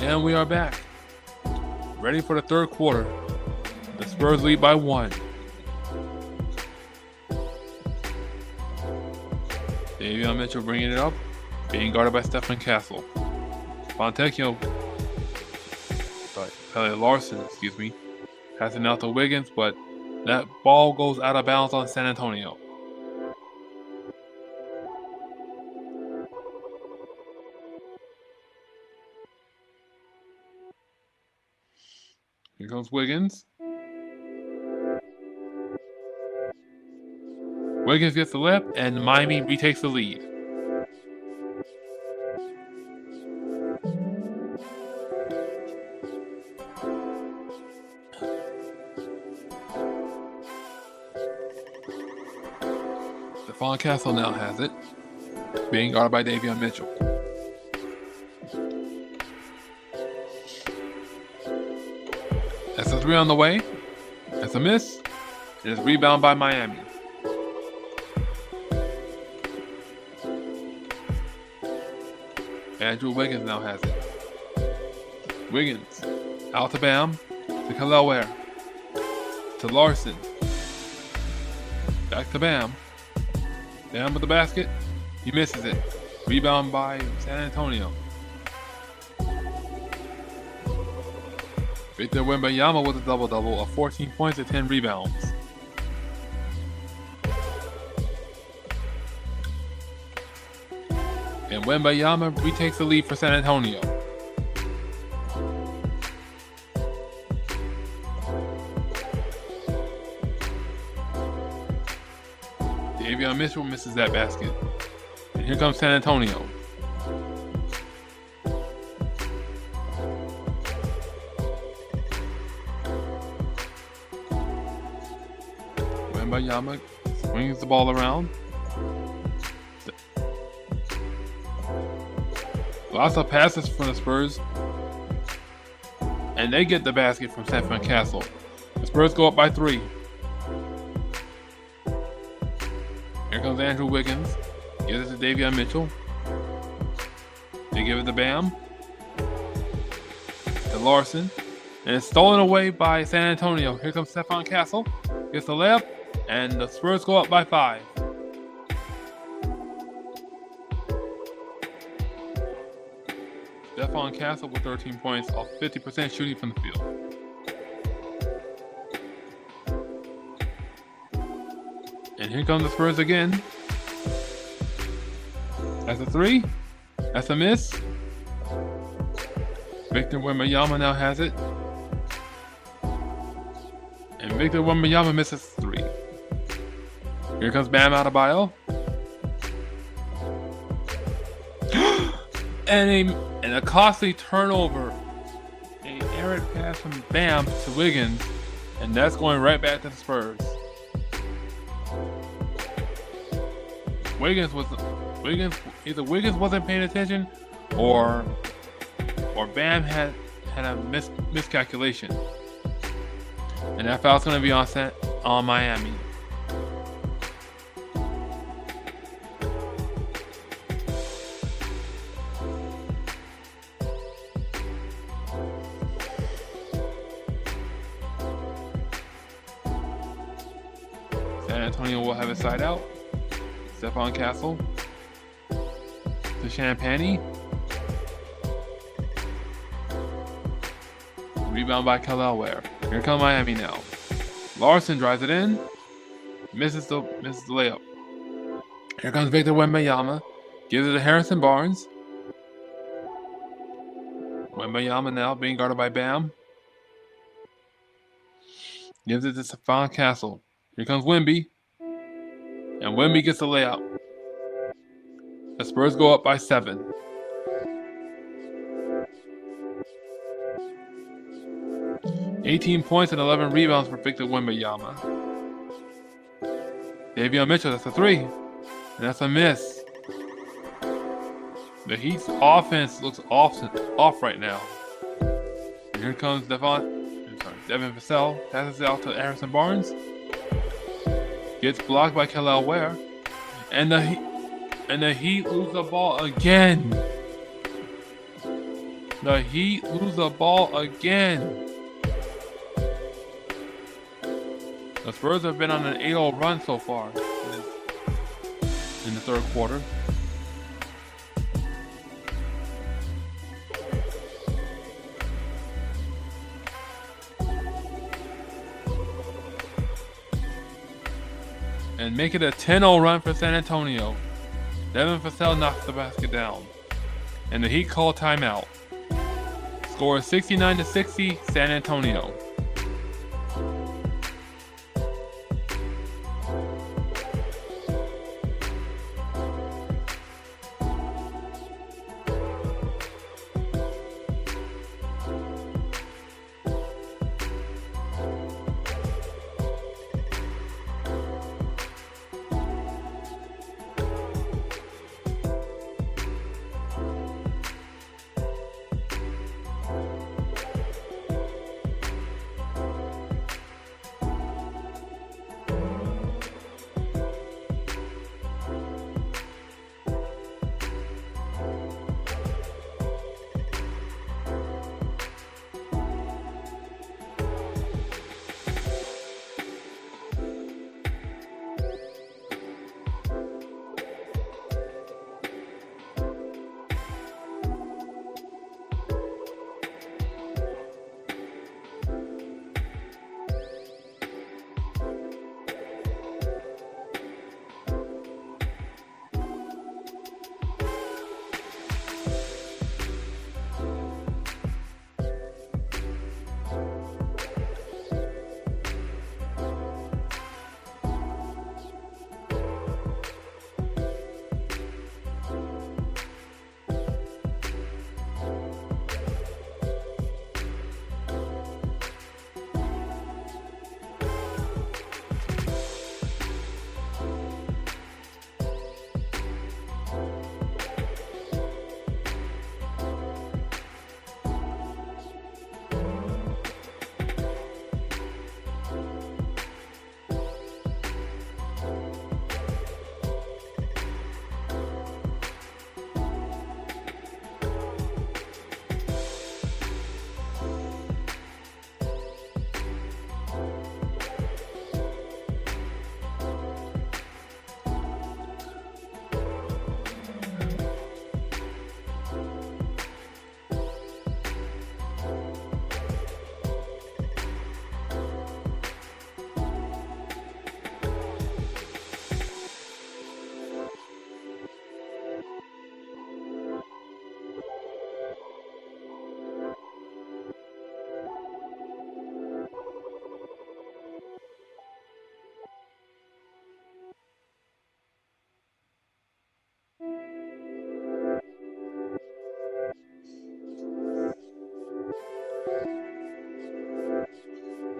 And we are back. Ready for the third quarter. The Spurs lead by 1. Davion Mitchell bringing it up, being guarded by Stephen Castle. Larson, passing out to Wiggins, but that ball goes out of bounds on San Antonio. Here comes Wiggins. Wiggins gets the lip, and Miami retakes the lead. Stephon Castle now has it, being guarded by Davion Mitchell. That's a 3 on the way. That's a miss. It is rebounded by Miami. Andrew Wiggins now has it. Wiggins out to Bam, to Kel'el Ware, to Larson, back to Bam. Bam with the basket. He misses it. Rebound by San Antonio. Victor Wembanyama with a double-double of 14 points and 10 rebounds. And Wembanyama retakes the lead for San Antonio. Davion Mitchell misses that basket. And here comes San Antonio. Wembanyama swings the ball around. Lots of passes from the Spurs. And they get the basket from Stephen Castle. The Spurs go up by 3. Here comes Andrew Wiggins. Gives it to Davion Mitchell. They give it to Bam. To Larson. And it's stolen away by San Antonio. Here comes Stephon Castle. Gets the layup. And the Spurs go up by 5. Stephon Castle with 13 points off 50% shooting from the field. And here comes the Spurs again. That's a 3. That's a miss. Victor Wembanyama now has it. And Victor Wembanyama misses 3. Here comes Bam Adebayo. And a costly turnover. An errant pass from Bam to Wiggins. And that's going right back to the Spurs. Either Wiggins wasn't paying attention or Bam had a miscalculation. And that foul's going to be on Miami. San Antonio will have it side out. Stephon Castle to Champagnie. Rebound by Kel'el Ware. Here comes Miami now. Larson drives it in. Misses the layup. Here comes Victor Wembanyama. Gives it to Harrison Barnes. Wembanyama now being guarded by Bam. Gives it to Stephon Castle. Here comes Wemby. And Wemby gets the layup. The Spurs go up by 7. "18 points and 11 rebounds for Victor Wembanyama. Davion Mitchell, that's a 3. And that's a miss. The Heat's offense looks off right now. And here comes Devin Vassell. Passes it out to Harrison Barnes. Gets blocked by Kel'el Ware. And the Heat lose the ball again. The Heat lose the ball again. The Spurs have been on an 8-0 run so far in the third quarter. And make it a 10-0 run for San Antonio. Devin Vassell knocks the basket down. And the Heat call timeout. Score is 69-60, San Antonio.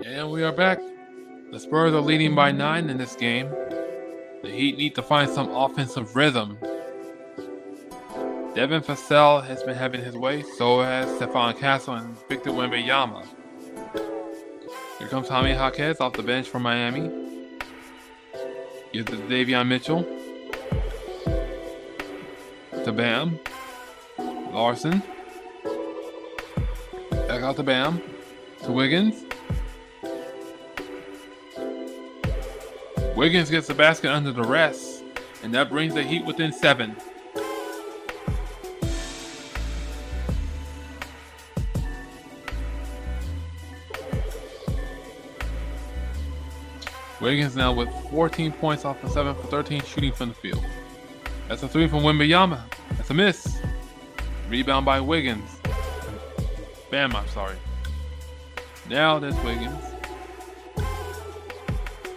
And we are back. The Spurs are leading by 9 in this game. The Heat need to find some offensive rhythm. Devin Vassell has been having his way, so has Stephon Castle and Victor Wembanyama. Here comes Jaime Jaquez off the bench for Miami. Gives it to Davion Mitchell. To Bam. Larson. Back out to Bam. To Wiggins. Wiggins gets the basket under the rest, and that brings the Heat within 7. Wiggins now with 14 points off of 7 for 13 shooting from the field. That's a 3 from Wembanyama. That's a miss. Rebound by Wiggins. Bam, I'm sorry. Now there's Wiggins.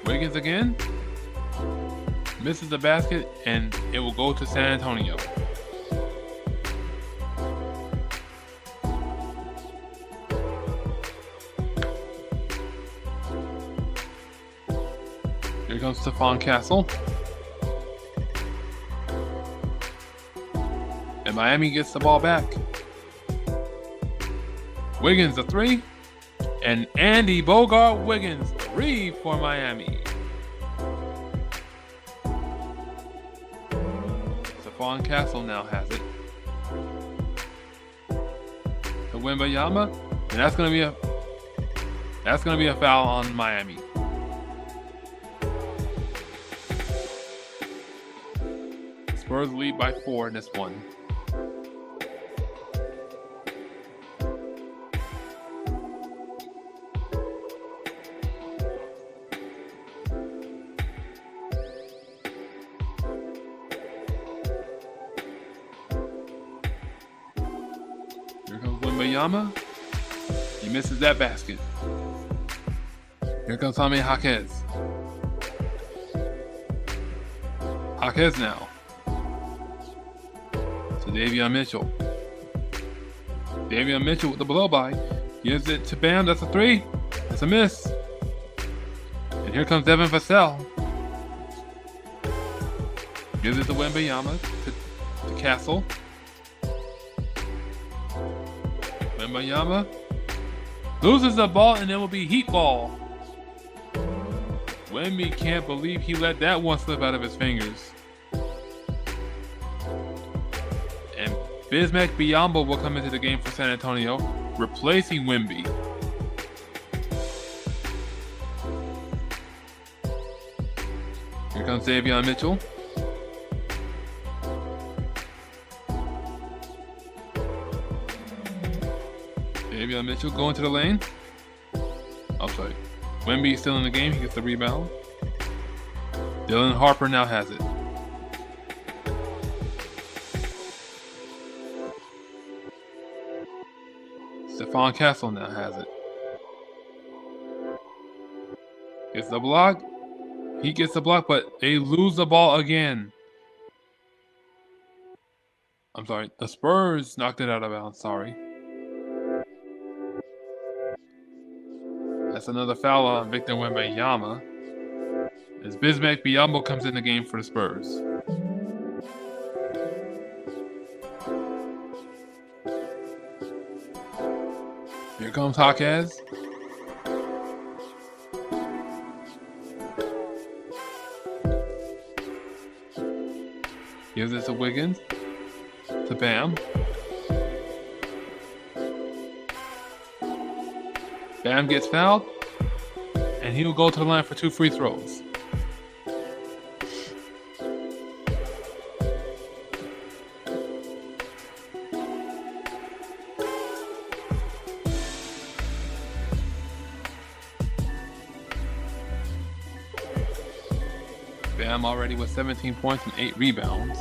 Wiggins again. Misses the basket, and it will go to San Antonio. Here comes Stephon Castle. And Miami gets the ball back. Wiggins a 3. And Andy Bogart Wiggins 3 for Miami. Stephon Castle now has it. Wembayama, and that's gonna be a foul on Miami. Spurs lead by 4 in this one. Here comes Wembayama. He misses that basket. Here comes Jaime Jaquez. Jaquez now. To Davion Mitchell. Davion Mitchell with the blow by. Gives it to Bam. That's a 3. That's a miss. And here comes Devin Vassell. Gives it to Wembayama. To Castle. Wembayama loses the ball, and it will be Heat ball. Wemby can't believe he let that one slip out of his fingers. And Bismack Biyombo will come into the game for San Antonio, replacing Wemby. Here comes Davion Mitchell. Davion Mitchell going to the lane. Oh, sorry. Wemby still in the game. He gets the rebound. Dylan Harper now has it. Stephon Castle now has it. Gets the block. He gets the block, but they lose the ball again. I'm sorry. The Spurs knocked it out of bounds. Sorry. That's another foul on Victor Wembanyama as Bismack Biyombo comes in the game for the Spurs. Here comes Jaquez. Gives it to Wiggins. To Bam. Bam gets fouled, and he'll go to the line for 2 free throws. Bam already with 17 points and 8 rebounds.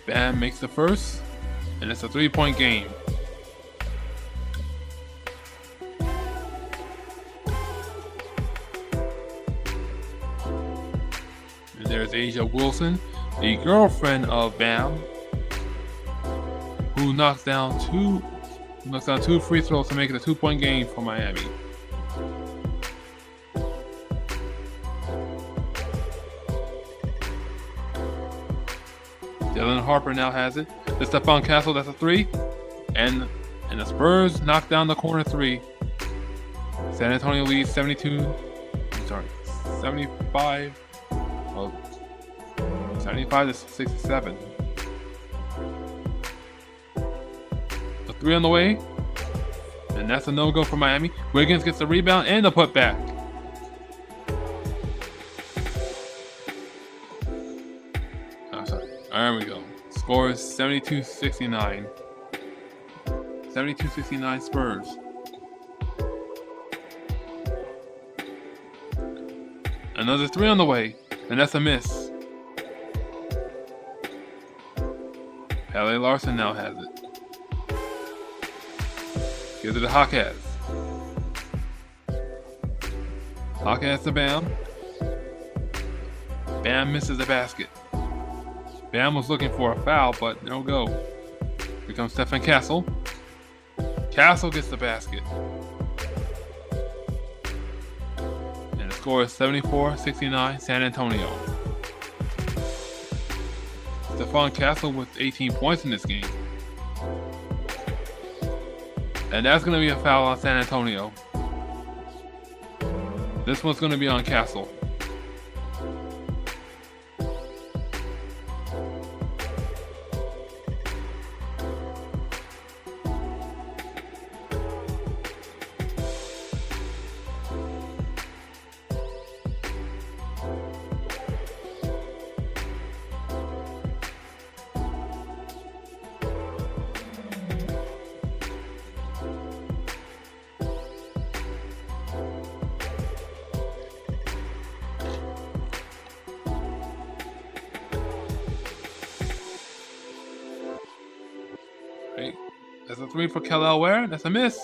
Bam makes the first. And it's a 3-point game. And there's Asia Wilson, the girlfriend of Bam, who knocks down 2 free throws to make it a 2-point game for Miami. Dylan Harper now has it. To Stephon Castle, that's a 3. And the Spurs knock down the corner 3. San Antonio leads 75. Well, 75 to 67. A 3 on the way. And that's a no-go for Miami. Wiggins gets the rebound and the putback. Oh, sorry. There we go. Score is 72-69. 72-69 Spurs. Another 3 on the way, and that's a miss. L.A. Larson now has it. Gives it to Jaquez. Jaquez to Bam. Bam misses the basket. Bam was looking for a foul, but no go. Here comes Stephon Castle. Castle gets the basket. And the score is 74-69 San Antonio. Stephon Castle with 18 points in this game. And that's going to be a foul on San Antonio. This one's going to be on Castle. That's a 3 for Kelly Ware. That's a miss.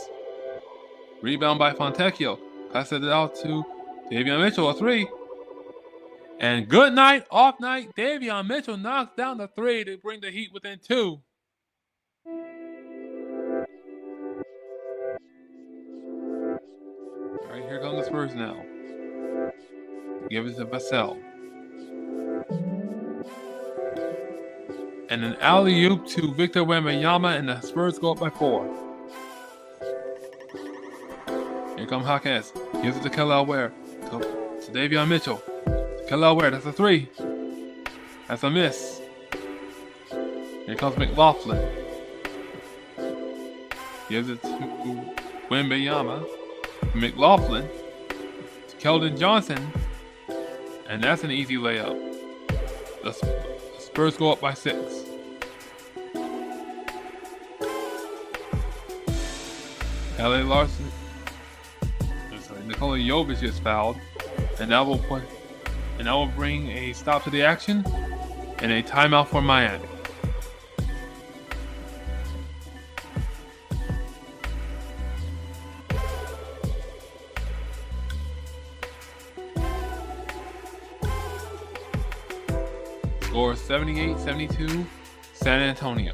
Rebound by Fontecchio. Passes it out to Davion Mitchell, a 3. And good night, off night. Davion Mitchell knocks down the 3 to bring the Heat within 2. All right, here comes the Spurs now. Give it to Vassell. And an alley-oop to Victor Wembanyama, and the Spurs go up by 4. Here comes Hawkins. Gives it to Kelly Ware. To Davion Mitchell. Kelly Ware, that's a 3. That's a miss. Here comes McLaughlin. Gives it to Wembanyama. McLaughlin. To Keldon Johnson. And that's an easy layup. The Spurs go up by 6. L.A. Larson. Nikola Jovic gets fouled, and that will bring a stop to the action and a timeout for Miami. Score 78-72, San Antonio.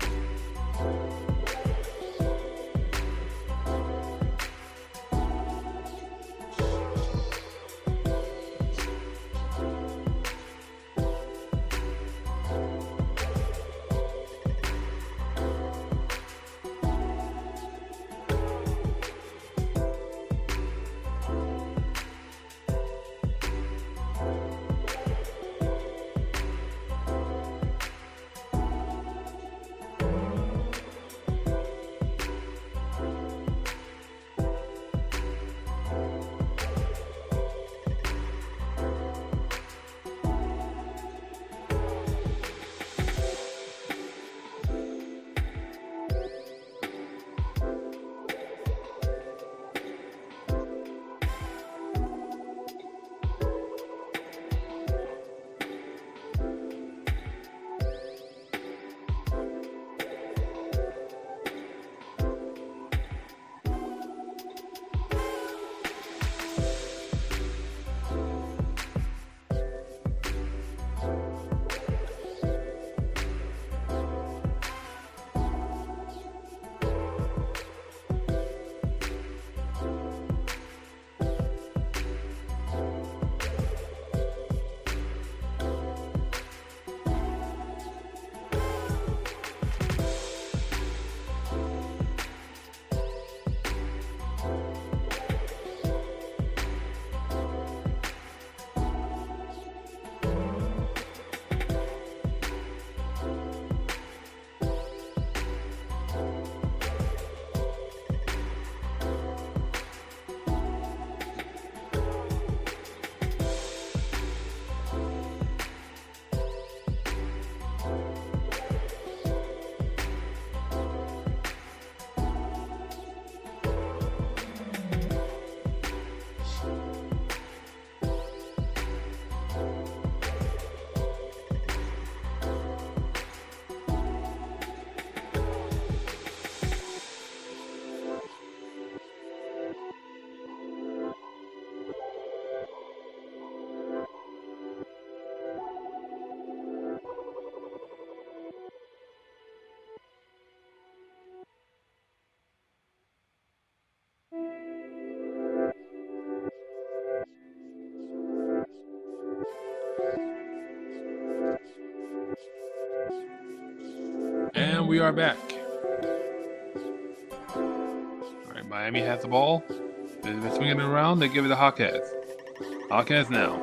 And we are back. All right, Miami has the ball. They're swinging it around. They give it to Hawkins. Hawkins now.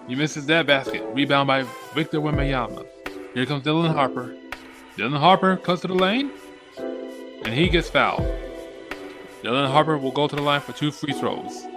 He misses that basket. Rebound by Victor Wembanyama. Here comes Dylan Harper. Dylan Harper cuts to the lane, and he gets fouled. Dylan Harper will go to the line for 2 free throws.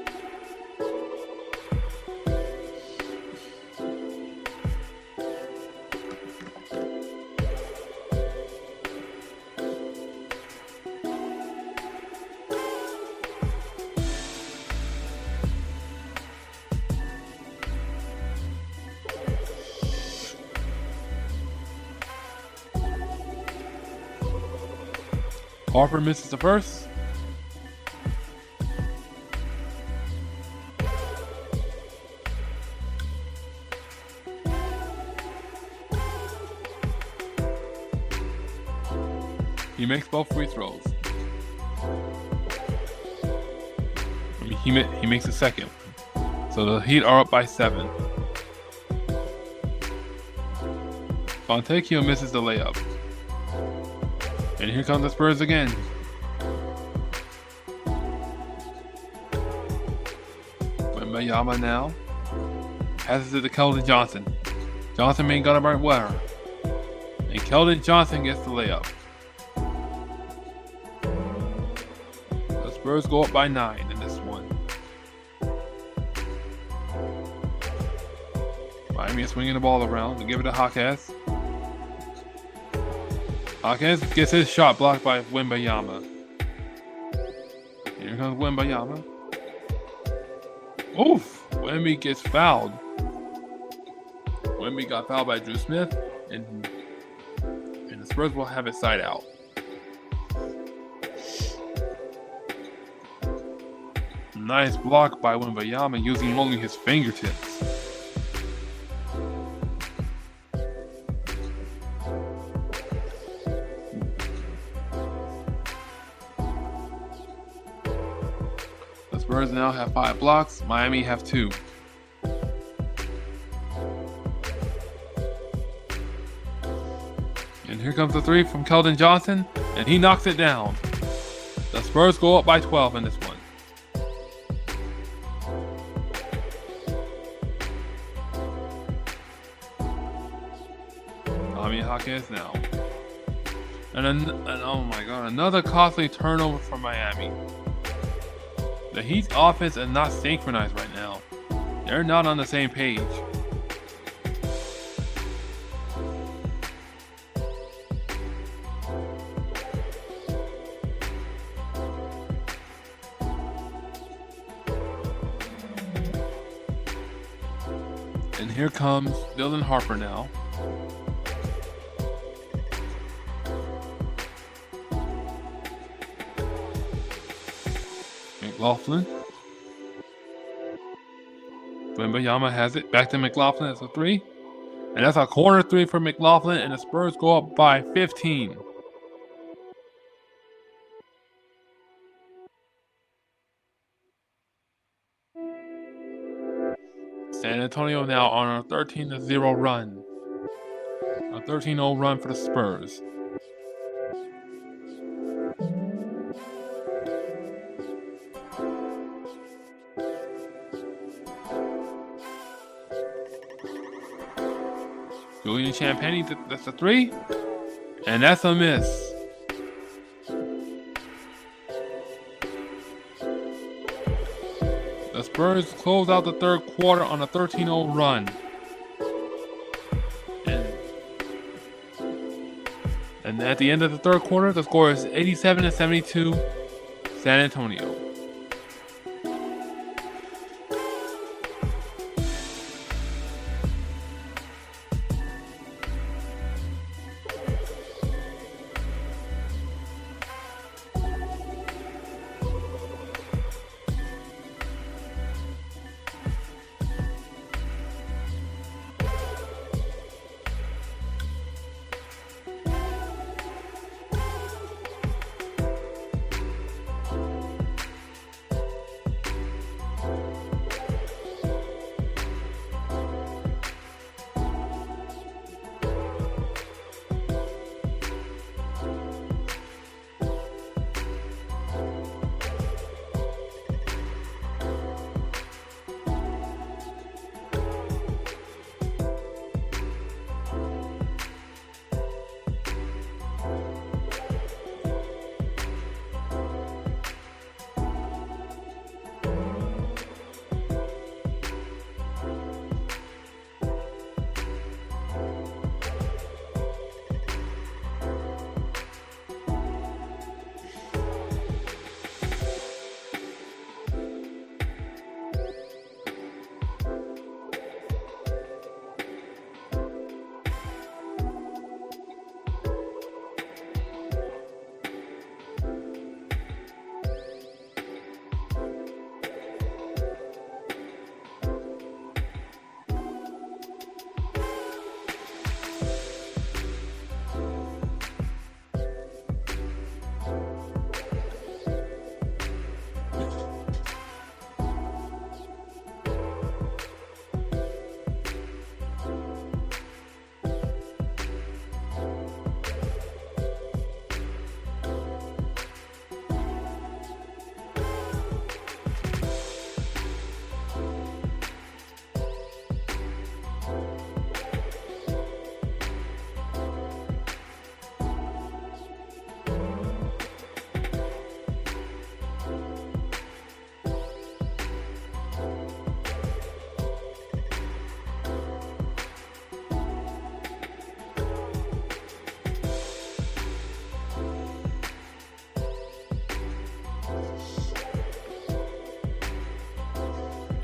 Harper misses the first. He makes both free throws. He makes a second. So the Heat are up by 7. Fontecchio misses the layup. And here comes the Spurs again. Wembanyama now passes it to Keldon Johnson. Johnson ain't gonna burn water. And Keldon Johnson gets the layup. The Spurs go up by 9 in this one. Miami is swinging the ball around to give it to Jaquez. Jaquez gets his shot blocked by Wembanyama. Here comes Wembanyama. Oof! Wemby gets fouled. Wemby got fouled by Drew Smith, and the Spurs will have it side out. Nice block by Wembanyama using only his fingertips. The Spurs now have 5 blocks. Miami have 2. And here comes the 3 from Keldon Johnson, and he knocks it down. The Spurs go up by 12 in this one. Jaquez now. And oh my god, another costly turnover for Miami. The Heat's offense is not synchronized right now. They're not on the same page. And here comes Dylan Harper now. McLaughlin. Wembanyama has it. Back to McLaughlin. That's a 3. And that's a corner 3 for McLaughlin. And the Spurs go up by 15. San Antonio now on a 13-0 run. A 13-0 run for the Spurs. Julian Champagnie, that's a 3. And that's a miss. The Spurs close out the third quarter on a 13-0 run. And at the end of the third quarter, the score is 87-72, San Antonio.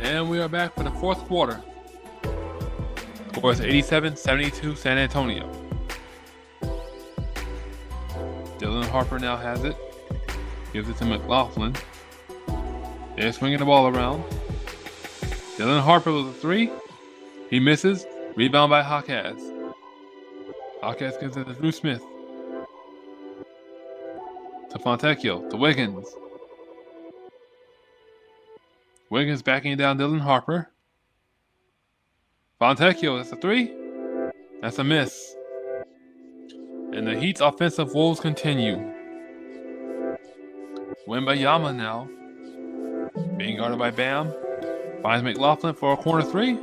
And we are back for the fourth quarter. Score is 87-72 San Antonio. Dylan Harper now has it. Gives it to McLaughlin. They're swinging the ball around. Dylan Harper with a three. He misses. Rebound by Hawkes. Hawkes gives it to Drew Smith. To Fontecchio. To Wiggins. Wiggins backing down Dylan Harper. Fontecchio, that's a three. That's a miss. And the Heat's offensive woes continue. Wembayama now. Being guarded by Bam. Finds McLaughlin for a corner three.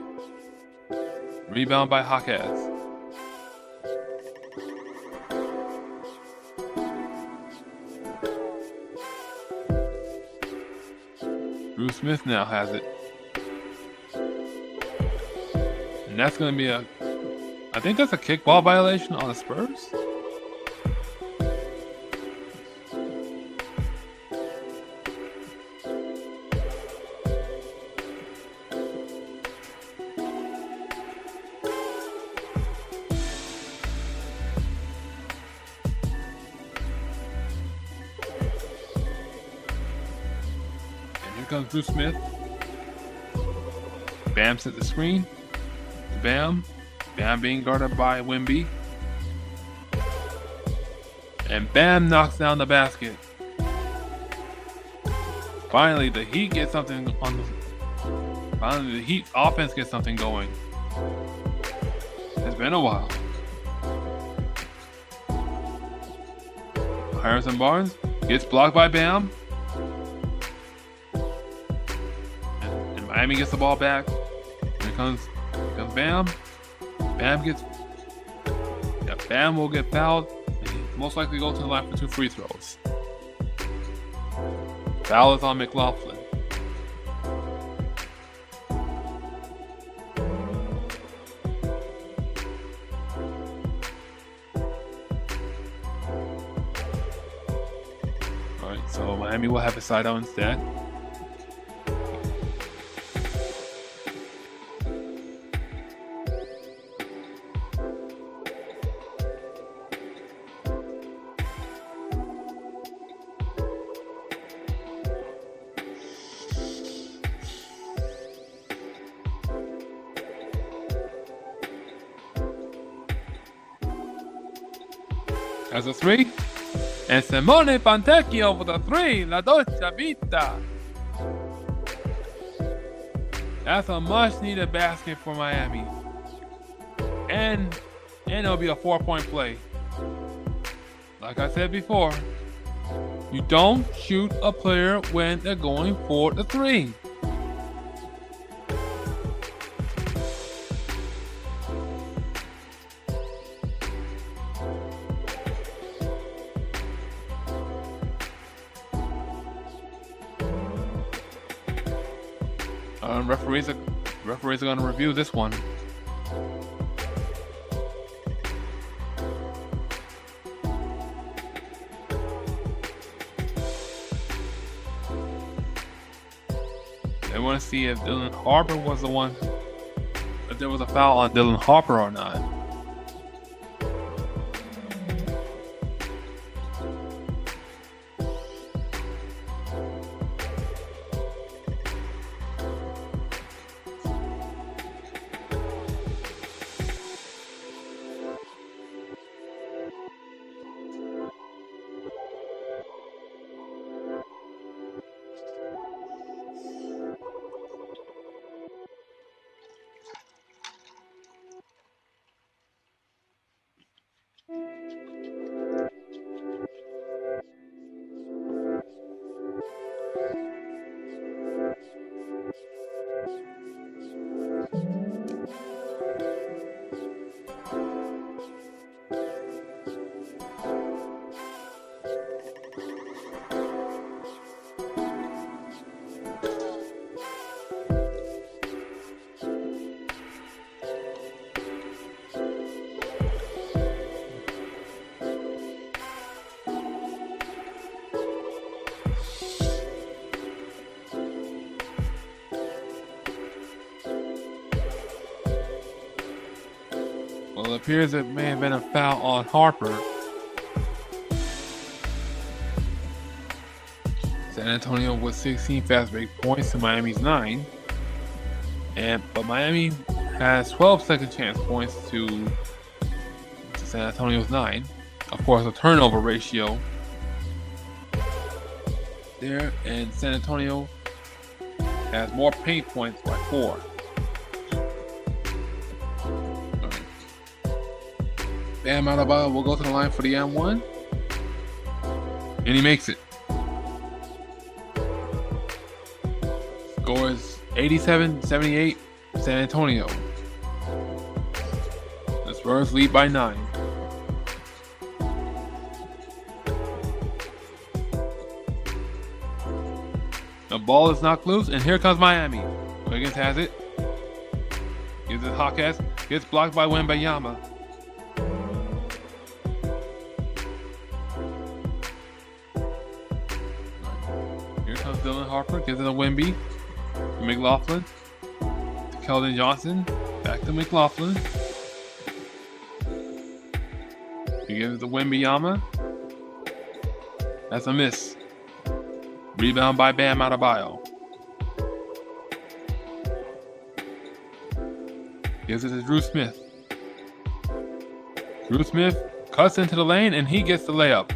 Rebound by Hawkes. Drew Smith now has it. And that's going to be I think that's a kickball violation on the Spurs. Comes Drew Smith. Bam set the screen. Bam. Bam being guarded by Wemby. And Bam knocks down the basket. Finally, the Heat get something on the. Finally, the Heat's offense gets something going. It's been a while. Harrison Barnes gets blocked by Bam. Miami gets the ball back. Here comes Bam. Bam gets. Yeah, Bam will get fouled. And he'll most likely go to the line for 2 free throws. Foul is on McLaughlin. Alright, so Miami will have a side out instead. Has a three. And Simone Fontecchio with a three. La Dolce Vita. That's a much needed basket for Miami. And it'll be a 4-point play. Like I said before, you don't shoot a player when they're going for the three. Referees are going to review this one. They want to see if Dylan Harper was the one, if there was a foul on Dylan Harper or not. Well, it appears it may have been a foul on Harper. San Antonio with 16 fast break points to Miami's 9. But Miami has 12 second chance points to San Antonio's 9. Of course, a turnover ratio there, and San Antonio has more paint points by 4. Bam Adebayo will go to the line for the M1, and he makes it. Score is 87-78 San Antonio. The Spurs lead by 9. The ball is knocked loose, and here comes Miami. Wiggins has it. Gives it Hawkes. Gets blocked by Wembanyama. Here comes Dylan Harper. Gives it to Wemby. To McLaughlin. To Keldon Johnson. Back to McLaughlin. He gives it to Wembanyama. That's a miss. Rebound by Bam Adebayo. Gives it to Drew Smith. Drew Smith cuts into the lane and he gets the layup.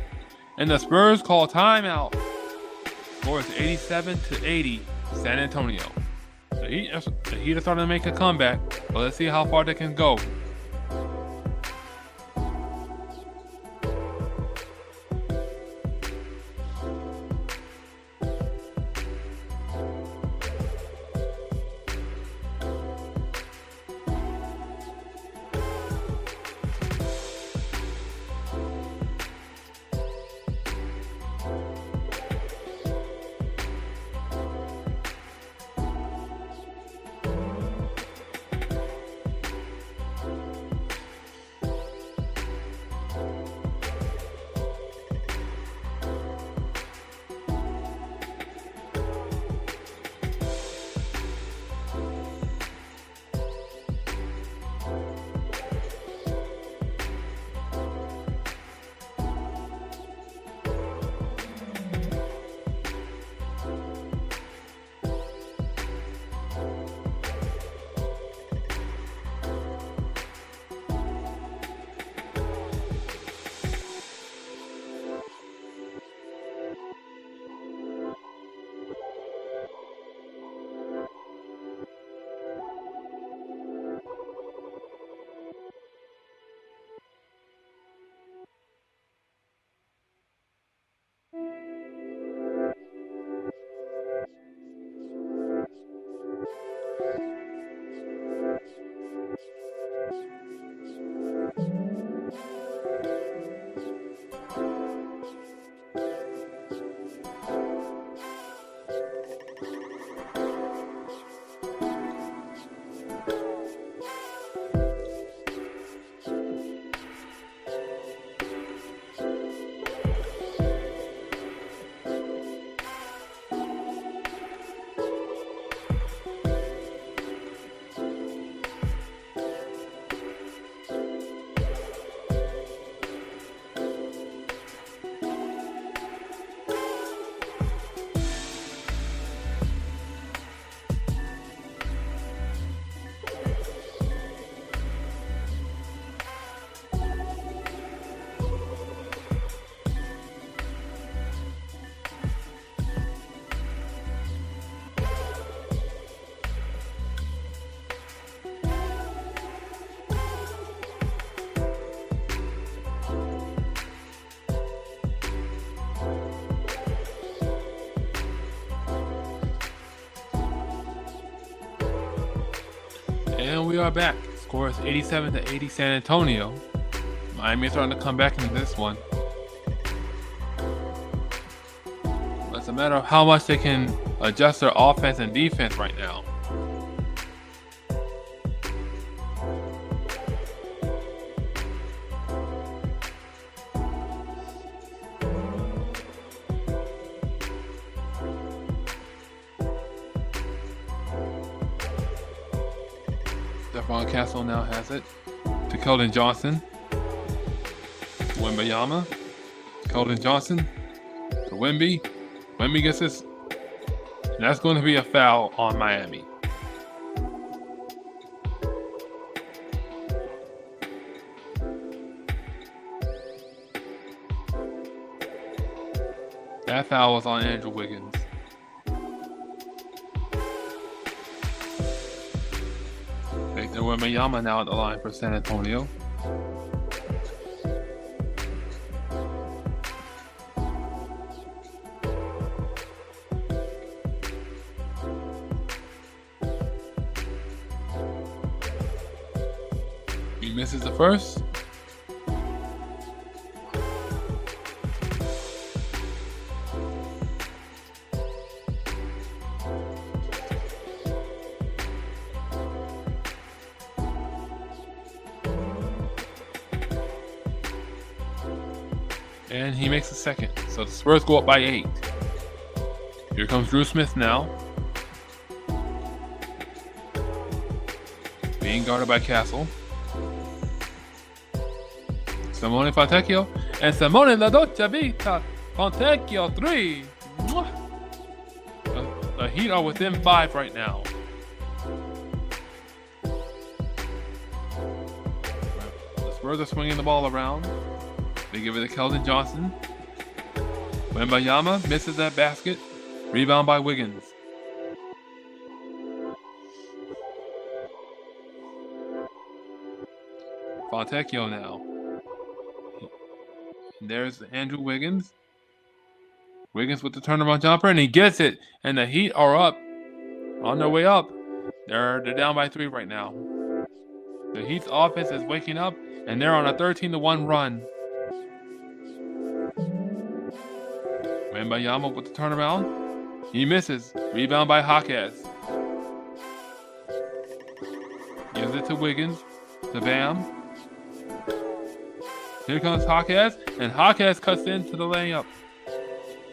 And the Spurs call timeout. Score is 87-80 San Antonio. The Heat are starting to make a comeback, but let's see how far they can go. And we are back. Score is 87-80 San Antonio. Miami is starting to come back into this one. It's a matter of how much they can adjust their offense and defense right now. Stephon Castle now has it to Keldon Johnson. Wembayama. Keldon Johnson. To Wemby. Wemby gets this. And that's going to be a foul on Miami. That foul was on Andrew Wiggins. Victor Wembanyama now at the line for San Antonio. He misses the first. And he makes a second. So the Spurs go up by 8. Here comes Drew Smith now. Being guarded by Castle. Simone Fontecchio. And Simone La Dolce Vita. Fontecchio 3. The Heat are within 5 right now. The Spurs are swinging the ball around. They give it to Keldon Johnson. Wembayama misses that basket. Rebound by Wiggins. Fontecchio now. And there's Andrew Wiggins. Wiggins with the turnaround jumper, and he gets it. And the Heat are up. On their way up. They're down by 3 right now. The Heat's offense is waking up, and they're on a 13-1 run. Wembayama with the turnaround. He misses. Rebound by Hawkes. Gives it to Wiggins. To Bam. Here comes Hawkes. And Hawkes cuts into the layup.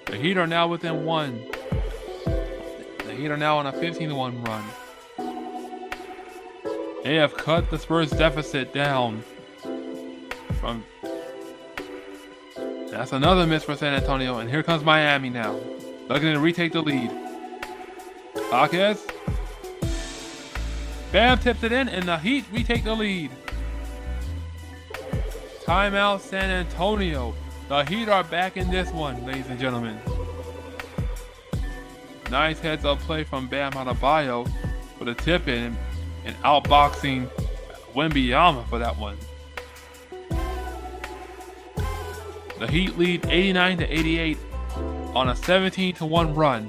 The Heat are now within 1. The Heat are now on a 15-1 run. They have cut the Spurs deficit down. That's another miss for San Antonio, and here comes Miami now, looking to retake the lead. Hawkes. Bam tips it in, and the Heat retake the lead. Timeout, San Antonio. The Heat are back in this one, ladies and gentlemen. Nice heads-up play from Bam Adebayo for the tip-in and outboxing Wembanyama for that one. The Heat lead 89-88 on a 17-1 run.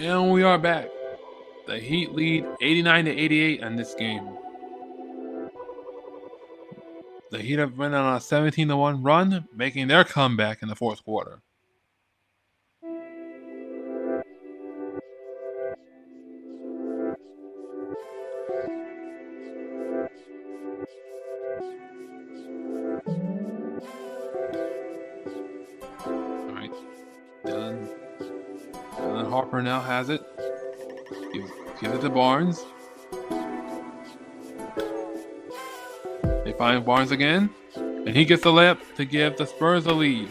And we are back. The Heat lead 89-88 in this game. The Heat have been on a 17-1 run, making their comeback in the fourth quarter. All right, Dylan Harper now has it. Gives it to Barnes. They find Barnes again, and he gets the layup to give the Spurs a lead.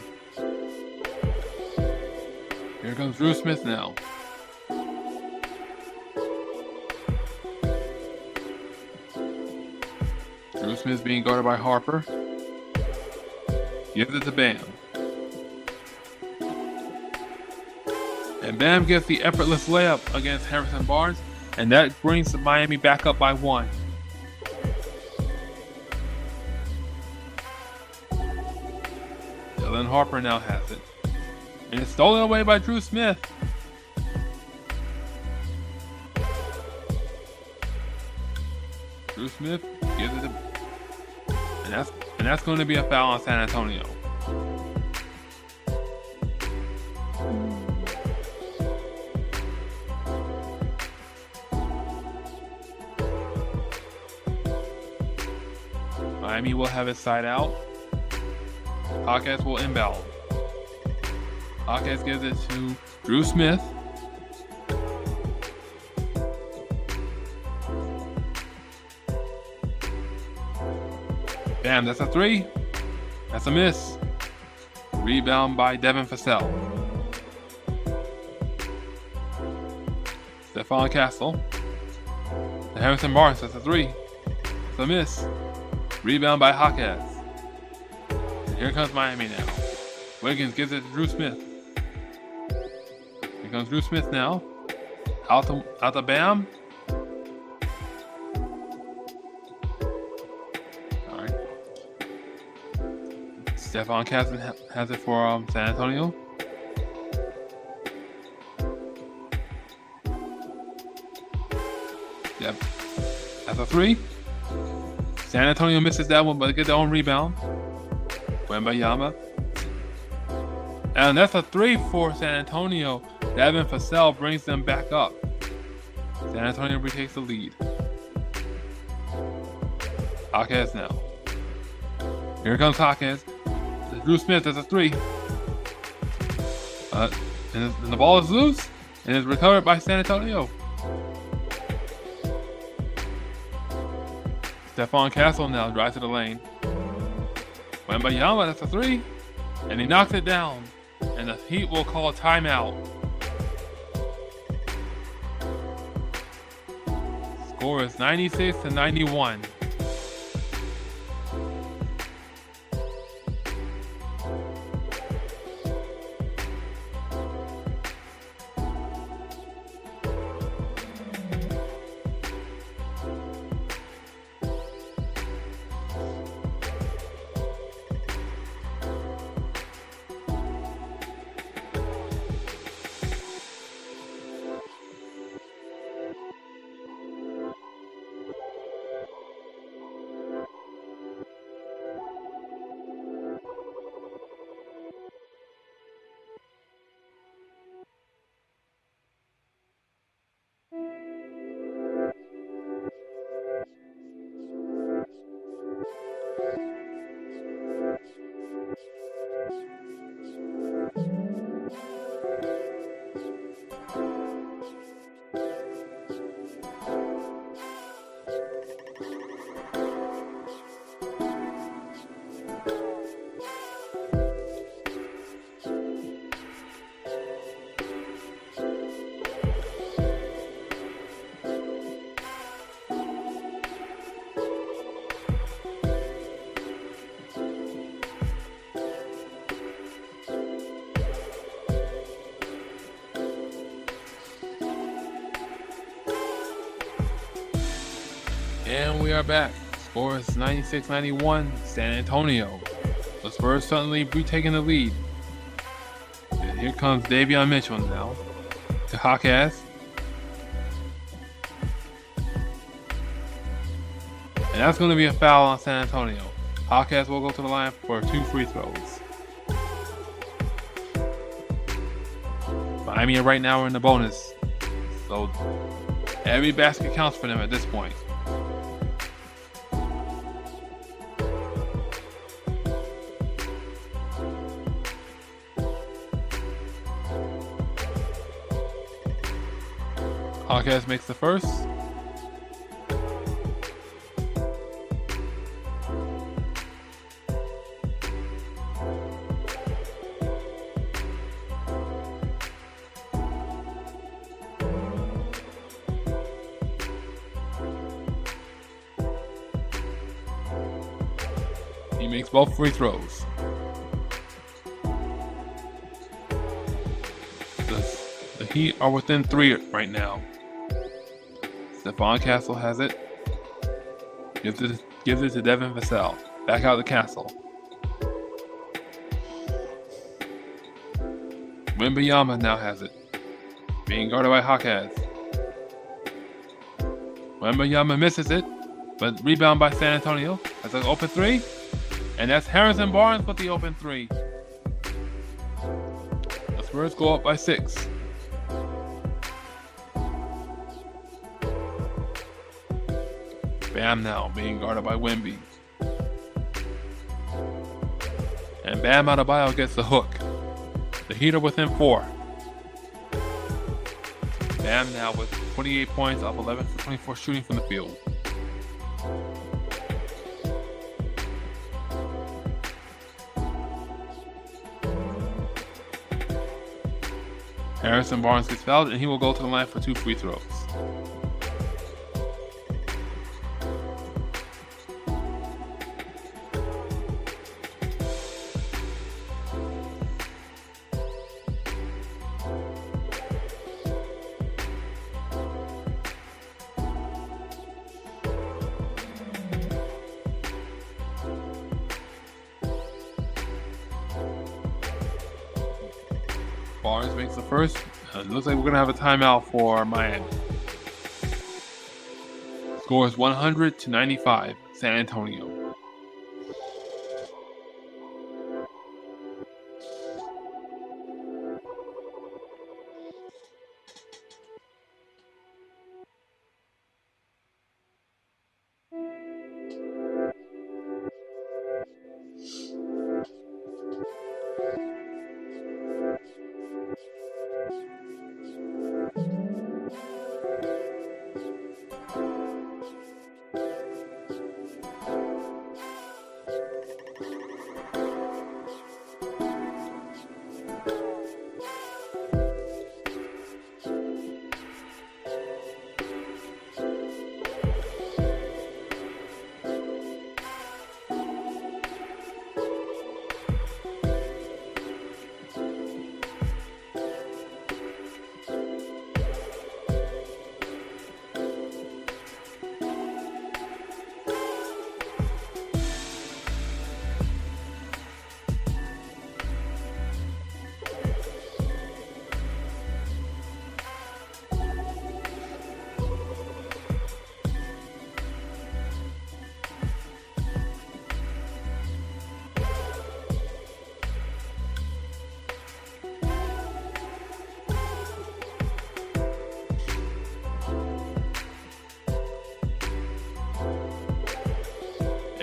Here comes Drew Smith now. Drew Smith being guarded by Harper. Gives it to Bam. And Bam gets the effortless layup against Harrison Barnes, and that brings Miami back up by 1. Dylan Harper now has it. And it's stolen away by Drew Smith. Drew Smith gives it to... And that's going to be a foul on San Antonio. Miami will have his side out. Hawkins will inbound. Hawkins gives it to Drew Smith. Bam, that's a 3. That's a miss. Rebound by Devin Vassell. Stephon Castle. To Harrison Barnes, that's a 3. That's a miss. Rebound by Hawkins. And here comes Miami now. Wiggins gives it to Drew Smith. Here comes Drew Smith now. Out to Bam. All right. Stephon Castle has it for San Antonio. Yep. That's a 3. San Antonio misses that one, but they get their own rebound. Wembayama. And that's a 3 for San Antonio. Devin Vassell brings them back up. San Antonio retakes the lead. Hawkins now. Here comes Hawkins. Drew Smith, that's a 3. And the ball is loose and is recovered by San Antonio. Stephon Castle now drives to the lane. Wembayama, that's a 3. And he knocks it down. And the Heat will call a timeout. Score is 96-91. And we are back. Score is 96-91, San Antonio. The Spurs suddenly retaking the lead. And here comes Davion Mitchell now. to Jaquez. And that's going to be a foul on San Antonio. Jaquez will go to the line for 2 free throws. Miami right now are in the bonus, so every basket counts for them at this point. Jaquez makes the first. He makes both free throws. The Heat are within 3 right now. Stephon Castle has it. Gives it to Devin Vassell. Back out to Castle. Wembanyama now has it. Being guarded by Jaquez. Wembanyama misses it, but rebound by San Antonio. That's an open 3. And that's Harrison Barnes with the open 3. The Spurs go up by 6. Bam now being guarded by Wemby. And Bam Adebayo gets the hook. The Heat are within 4. Bam now with 28 points off 11 for 24 shooting from the field. Harrison Barnes gets fouled and he will go to the line for 2 free throws. Barnes makes the first. It looks like we're going to have a timeout for Miami. Score is 100-95, San Antonio.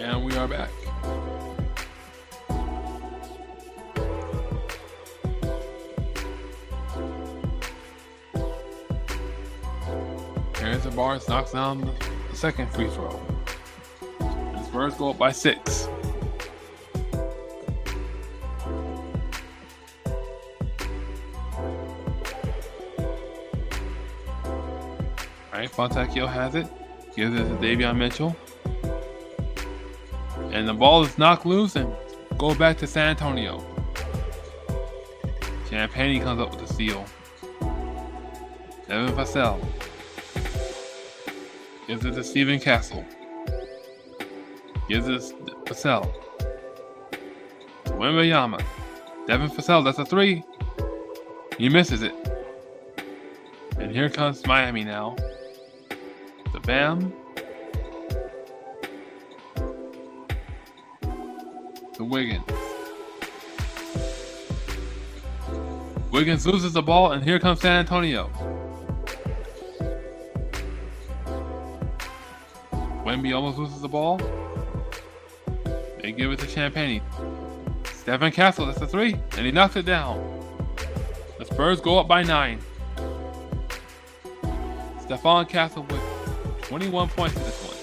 And we are back. Harrison Barnes knocks down the second free throw. The Spurs go up by 6. Alright, Fontecchio has it. Gives it to Davion Mitchell. And the ball is knocked loose and goes back to San Antonio. Champagne comes up with the steal. Devin Vassell gives it to Steven Castle. Gives it to Vassell. To Wembanyama. Devin Vassell, that's a 3. He misses it. And here comes Miami now. The Bam. To Wiggins. Wiggins loses the ball, and here comes San Antonio. Wemby almost loses the ball. They give it to Champagnie. Stephen Castle, that's a three, and he knocks it down. The Spurs go up by 9. Stephon Castle with 21 points in this one.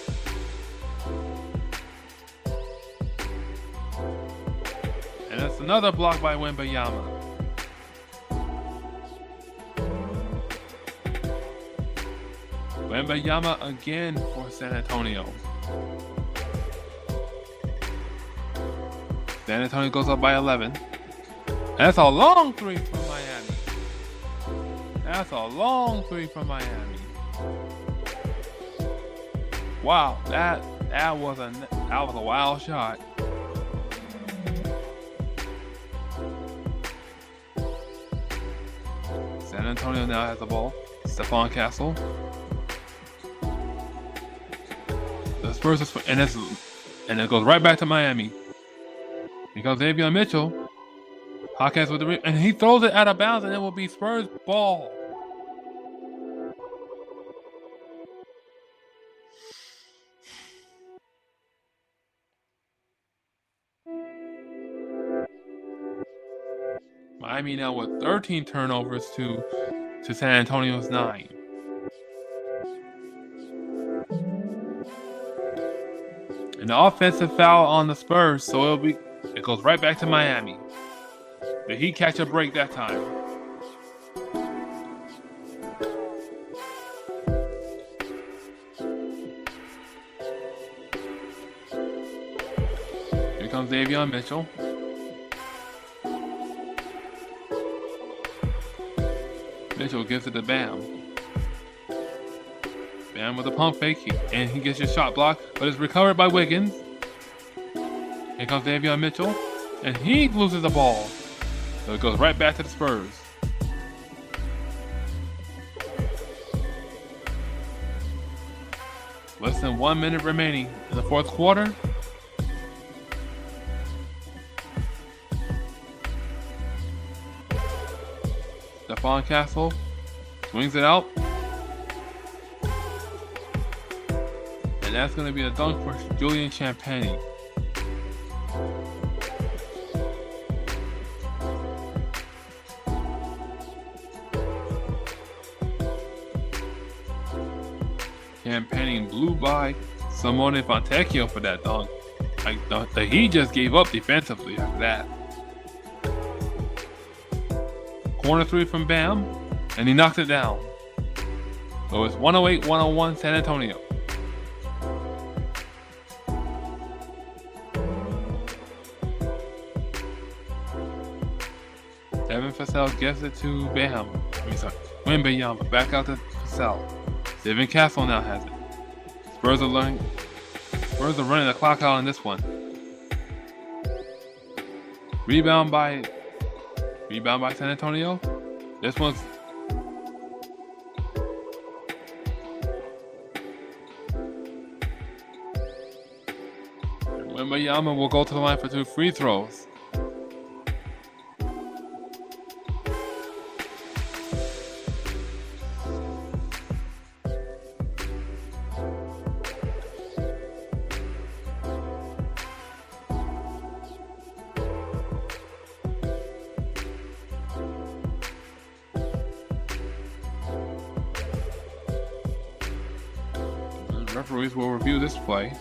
And that's another block by Wembanyama. Wembanyama again for San Antonio. San Antonio goes up by 11. And that's a long three from Miami. That's a long three from Miami. Wow, that was a wild shot. San Antonio now has the ball. Stephon Castle. The Spurs and it goes right back to Miami. Here comes Davion Mitchell. Hawkins with the and he throws it out of bounds, and it will be Spurs ball. Miami now with 13 turnovers to San Antonio's 9. An offensive foul on the Spurs, so it goes right back to Miami. The Heat catch a break that time. Here comes Davion Mitchell. Mitchell gives it to Bam. Bam with a pump fake, and he gets your shot block, but it's recovered by Wiggins. Here comes Davion Mitchell, and he loses the ball. So it goes right back to the Spurs. Less than 1 minute remaining in the fourth quarter. Stephon Castle swings it out. And that's going to be a dunk for Julian Champagnie. Champagnie blew by Simone Fontecchio for that dunk. Like the Heat just gave up defensively after that. Corner three from Bam, and he knocked it down. So it's 108-101 San Antonio. Devin Vassell gets it to Bam. Wembanyama back out to Vassell. Stephen Castle now has it. Spurs are running the clock out on this one. Rebound by San Antonio. This one's Wembanyama will go to the line for 2 free throws. Referees will review this play.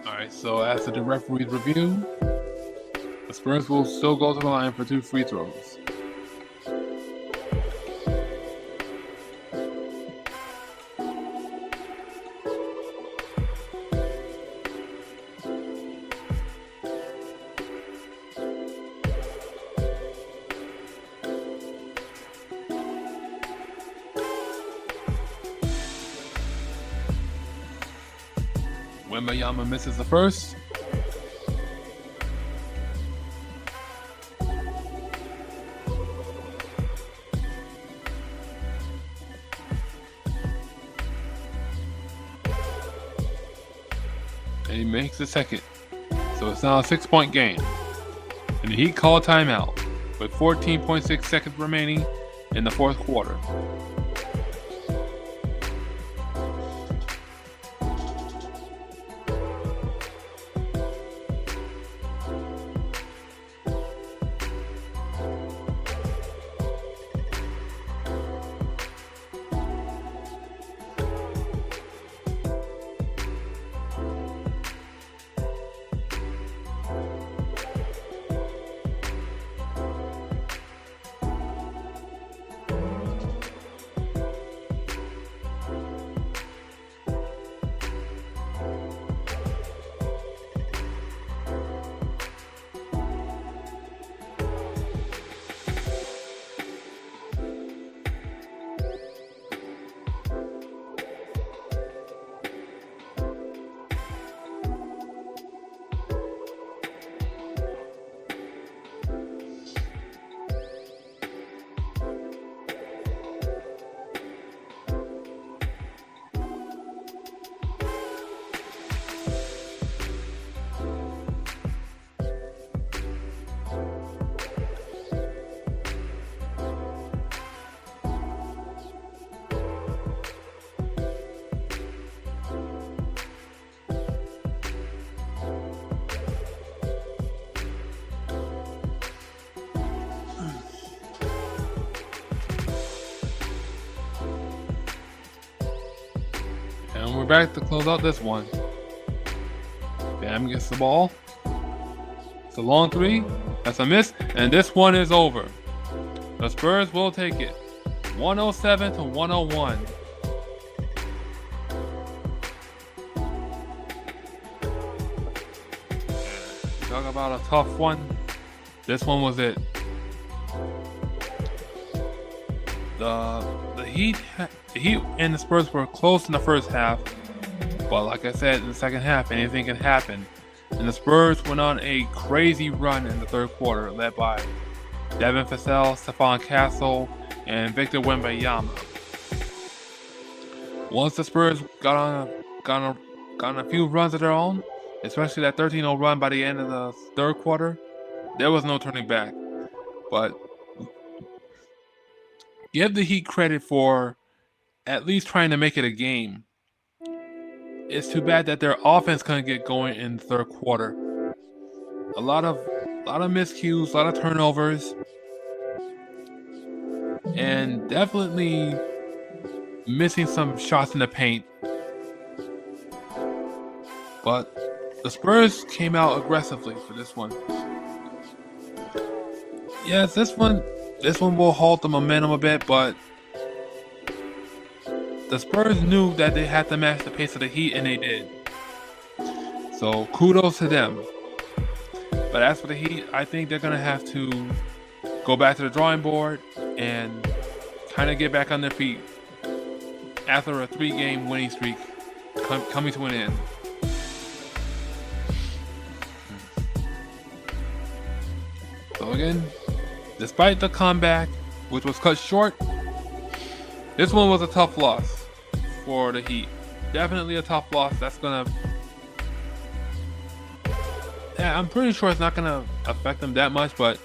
Alright, so after the referee's review, the Spurs will still go to the line for 2 free throws. Wembanyama misses the first. And he makes the second. So it's now a 6-point game. And the Heat call timeout with 14.6 seconds remaining in the fourth quarter. And we're back to close out this one. Bam gets the ball. It's a long three. That's a miss. And this one is over. The Spurs will take it. 107 to 101. Talk about a tough one. This one was it. The Heat and the Spurs were close in the first half, but like I said, in the second half, anything can happen. And the Spurs went on a crazy run in the third quarter, led by Devin Vassell, Stephon Castle, and Victor Wembanyama. Once the Spurs got on a few runs of their own, especially that 13-0 run by the end of the third quarter, there was no turning back. But give the Heat credit for at least trying to make it a game. It's too bad that their offense couldn't get going in the third quarter. A lot of miscues, a lot of turnovers, and definitely missing some shots in the paint. But the Spurs came out aggressively for this one. Yes, this one will halt the momentum a bit, but the Spurs knew that they had to match the pace of the Heat, and they did. So kudos to them. But as for the Heat, I think they're going to have to go back to the drawing board and kind of get back on their feet after a 3-game winning streak coming to an end. So again, despite the comeback, which was cut short, this one was a tough loss for the Heat. Definitely a tough loss. I'm pretty sure it's not gonna affect them that much, but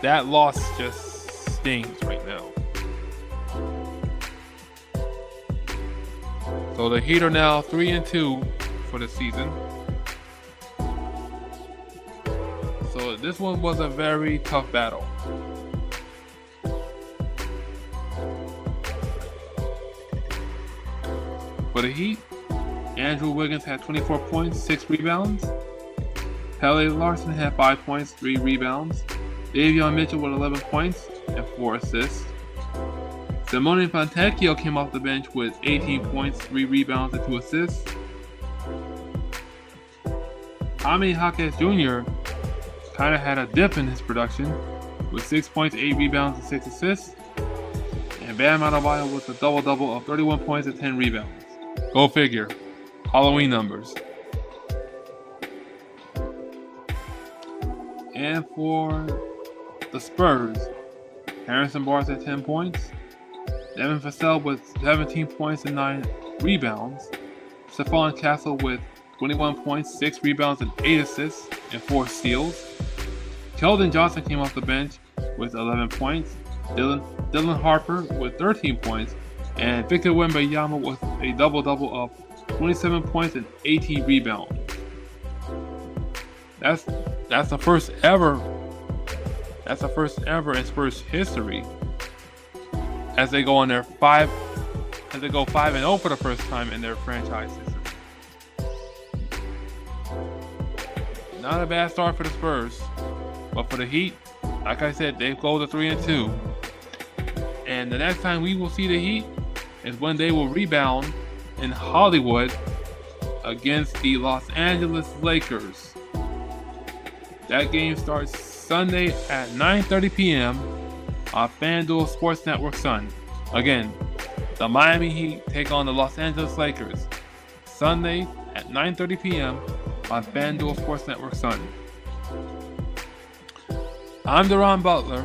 that loss just stings right now. So the Heat are now 3-2 for for the season. So this one was a very tough battle. For the Heat, Andrew Wiggins had 24 points, 6 rebounds. Pele Larson had 5 points, 3 rebounds. Davion Mitchell with 11 points and 4 assists. Simone Fontecchio came off the bench with 18 points, 3 rebounds, and 2 assists. Jaime Jaquez Jr. kind of had a dip in his production with 6 points, 8 rebounds, and 6 assists. And Bam Adebayo with a double-double of 31 points and 10 rebounds. Go figure. Halloween numbers. And for the Spurs, Harrison Barnes had 10 points. Devin Vassell with 17 points and 9 rebounds. Stephon Castle with 21 points, 6 rebounds, and 8 assists, and 4 steals. Keldon Johnson came off the bench with 11 points. Dylan Harper with 13 points. And Victor Wembanyama with a double-double of 27 points and 18 rebounds. That's the first ever. That's the first ever in Spurs history. As they go 5-0 for the first time in their franchise history. Not a bad start for the Spurs, but for the Heat, like I said, they go to 3-2. And the next time we will see the Heat is when they will rebound in Hollywood against the Los Angeles Lakers. That game starts Sunday at 9:30 p.m. on FanDuel Sports Network Sun. Again, the Miami Heat take on the Los Angeles Lakers Sunday at 9:30 p.m. on FanDuel Sports Network Sun. I'm Deron Butler,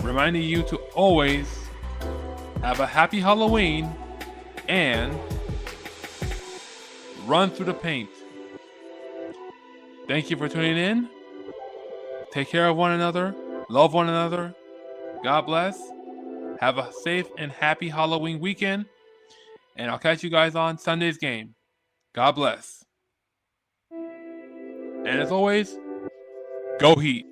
reminding you to always have a happy Halloween and run through the paint. Thank you for tuning in. Take care of one another. Love one another. God bless. Have a safe and happy Halloween weekend. And I'll catch you guys on Sunday's game. God bless. And as always, go Heat.